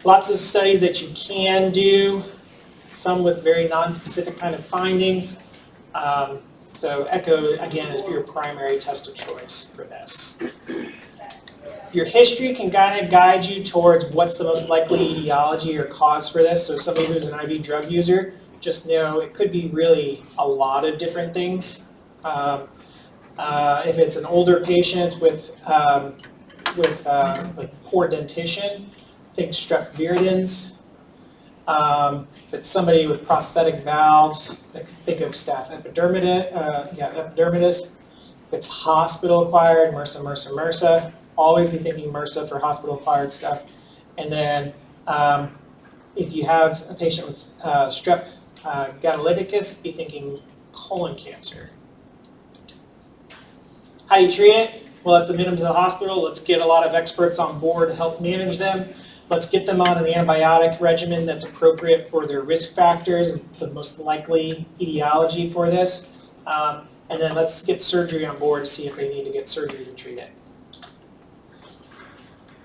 Lots of studies that you can do, some with very non-specific kind of findings. So echo, again, is your primary test of choice for this. Your history can kind of guide you towards what's the most likely etiology or cause for this. So somebody who's an IV drug user, just know it could be really a lot of different things. If it's an older patient with like poor dentition, think strep viridans. If it's somebody with prosthetic valves, think of staph epidermidis, epidermidis. If it's hospital-acquired, MRSA, always be thinking MRSA for hospital-acquired stuff. And then if you have a patient with strep gadalyticus, be thinking colon cancer. How do you treat it? Well, let's admit them to the hospital. Let's get a lot of experts on board to help manage them. Let's get them on an antibiotic regimen that's appropriate for their risk factors and the most likely etiology for this. And then let's get surgery on board to see if they need to get surgery to treat it.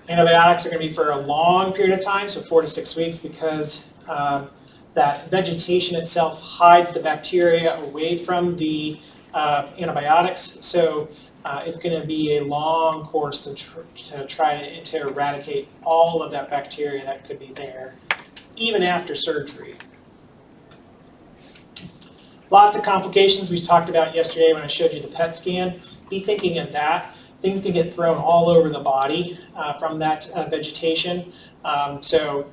Antibiotics are going to be for a long period of time, so 4 to 6 weeks, because that vegetation itself hides the bacteria away from the antibiotics. So it's going to be a long course to try to eradicate all of that bacteria that could be there, even after surgery. Lots of complications we talked about yesterday when I showed you the PET scan. Be thinking of that. Things can get thrown all over the body from that vegetation. You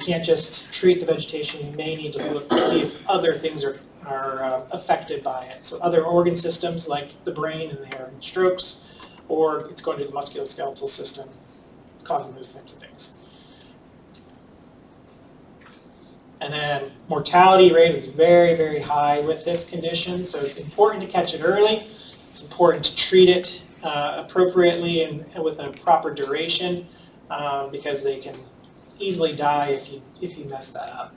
can't just treat the vegetation. You may need to look to see if other things are affected by it. So other organ systems like the brain and they are having strokes, or it's going to the musculoskeletal system, causing those types of things. And then mortality rate is very, very high with this condition, so it's important to catch it early. It's important to treat it appropriately and with a proper duration because they can easily die if you mess that up.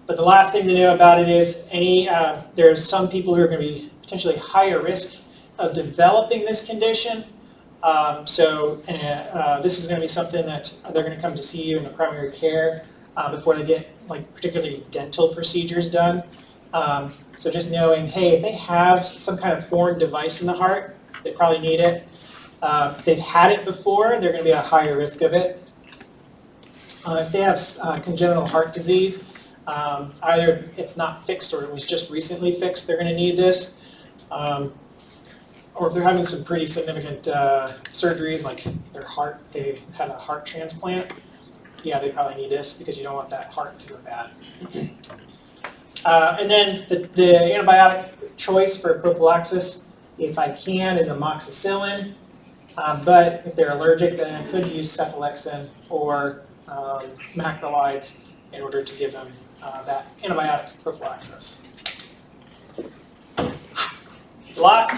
But the last thing to know about it is there's some people who are going to be potentially higher risk of developing this condition. This is going to be something that they're going to come to see you in the primary care before they get particularly dental procedures done. So just knowing, hey, if they have some kind of foreign device in the heart, they probably need it. If they've had it before, they're going to be at a higher risk of it. If they have congenital heart disease, either it's not fixed or it was just recently fixed, they're going to need this. Or if they're having some pretty significant surgeries, like they had a heart transplant, yeah, they probably need this because you don't want that heart to go bad. And then the antibiotic choice for prophylaxis, if I can, is amoxicillin. But if they're allergic, then I could use cephalexin or macrolides in order to give them that antibiotic prophylaxis. It's a lot.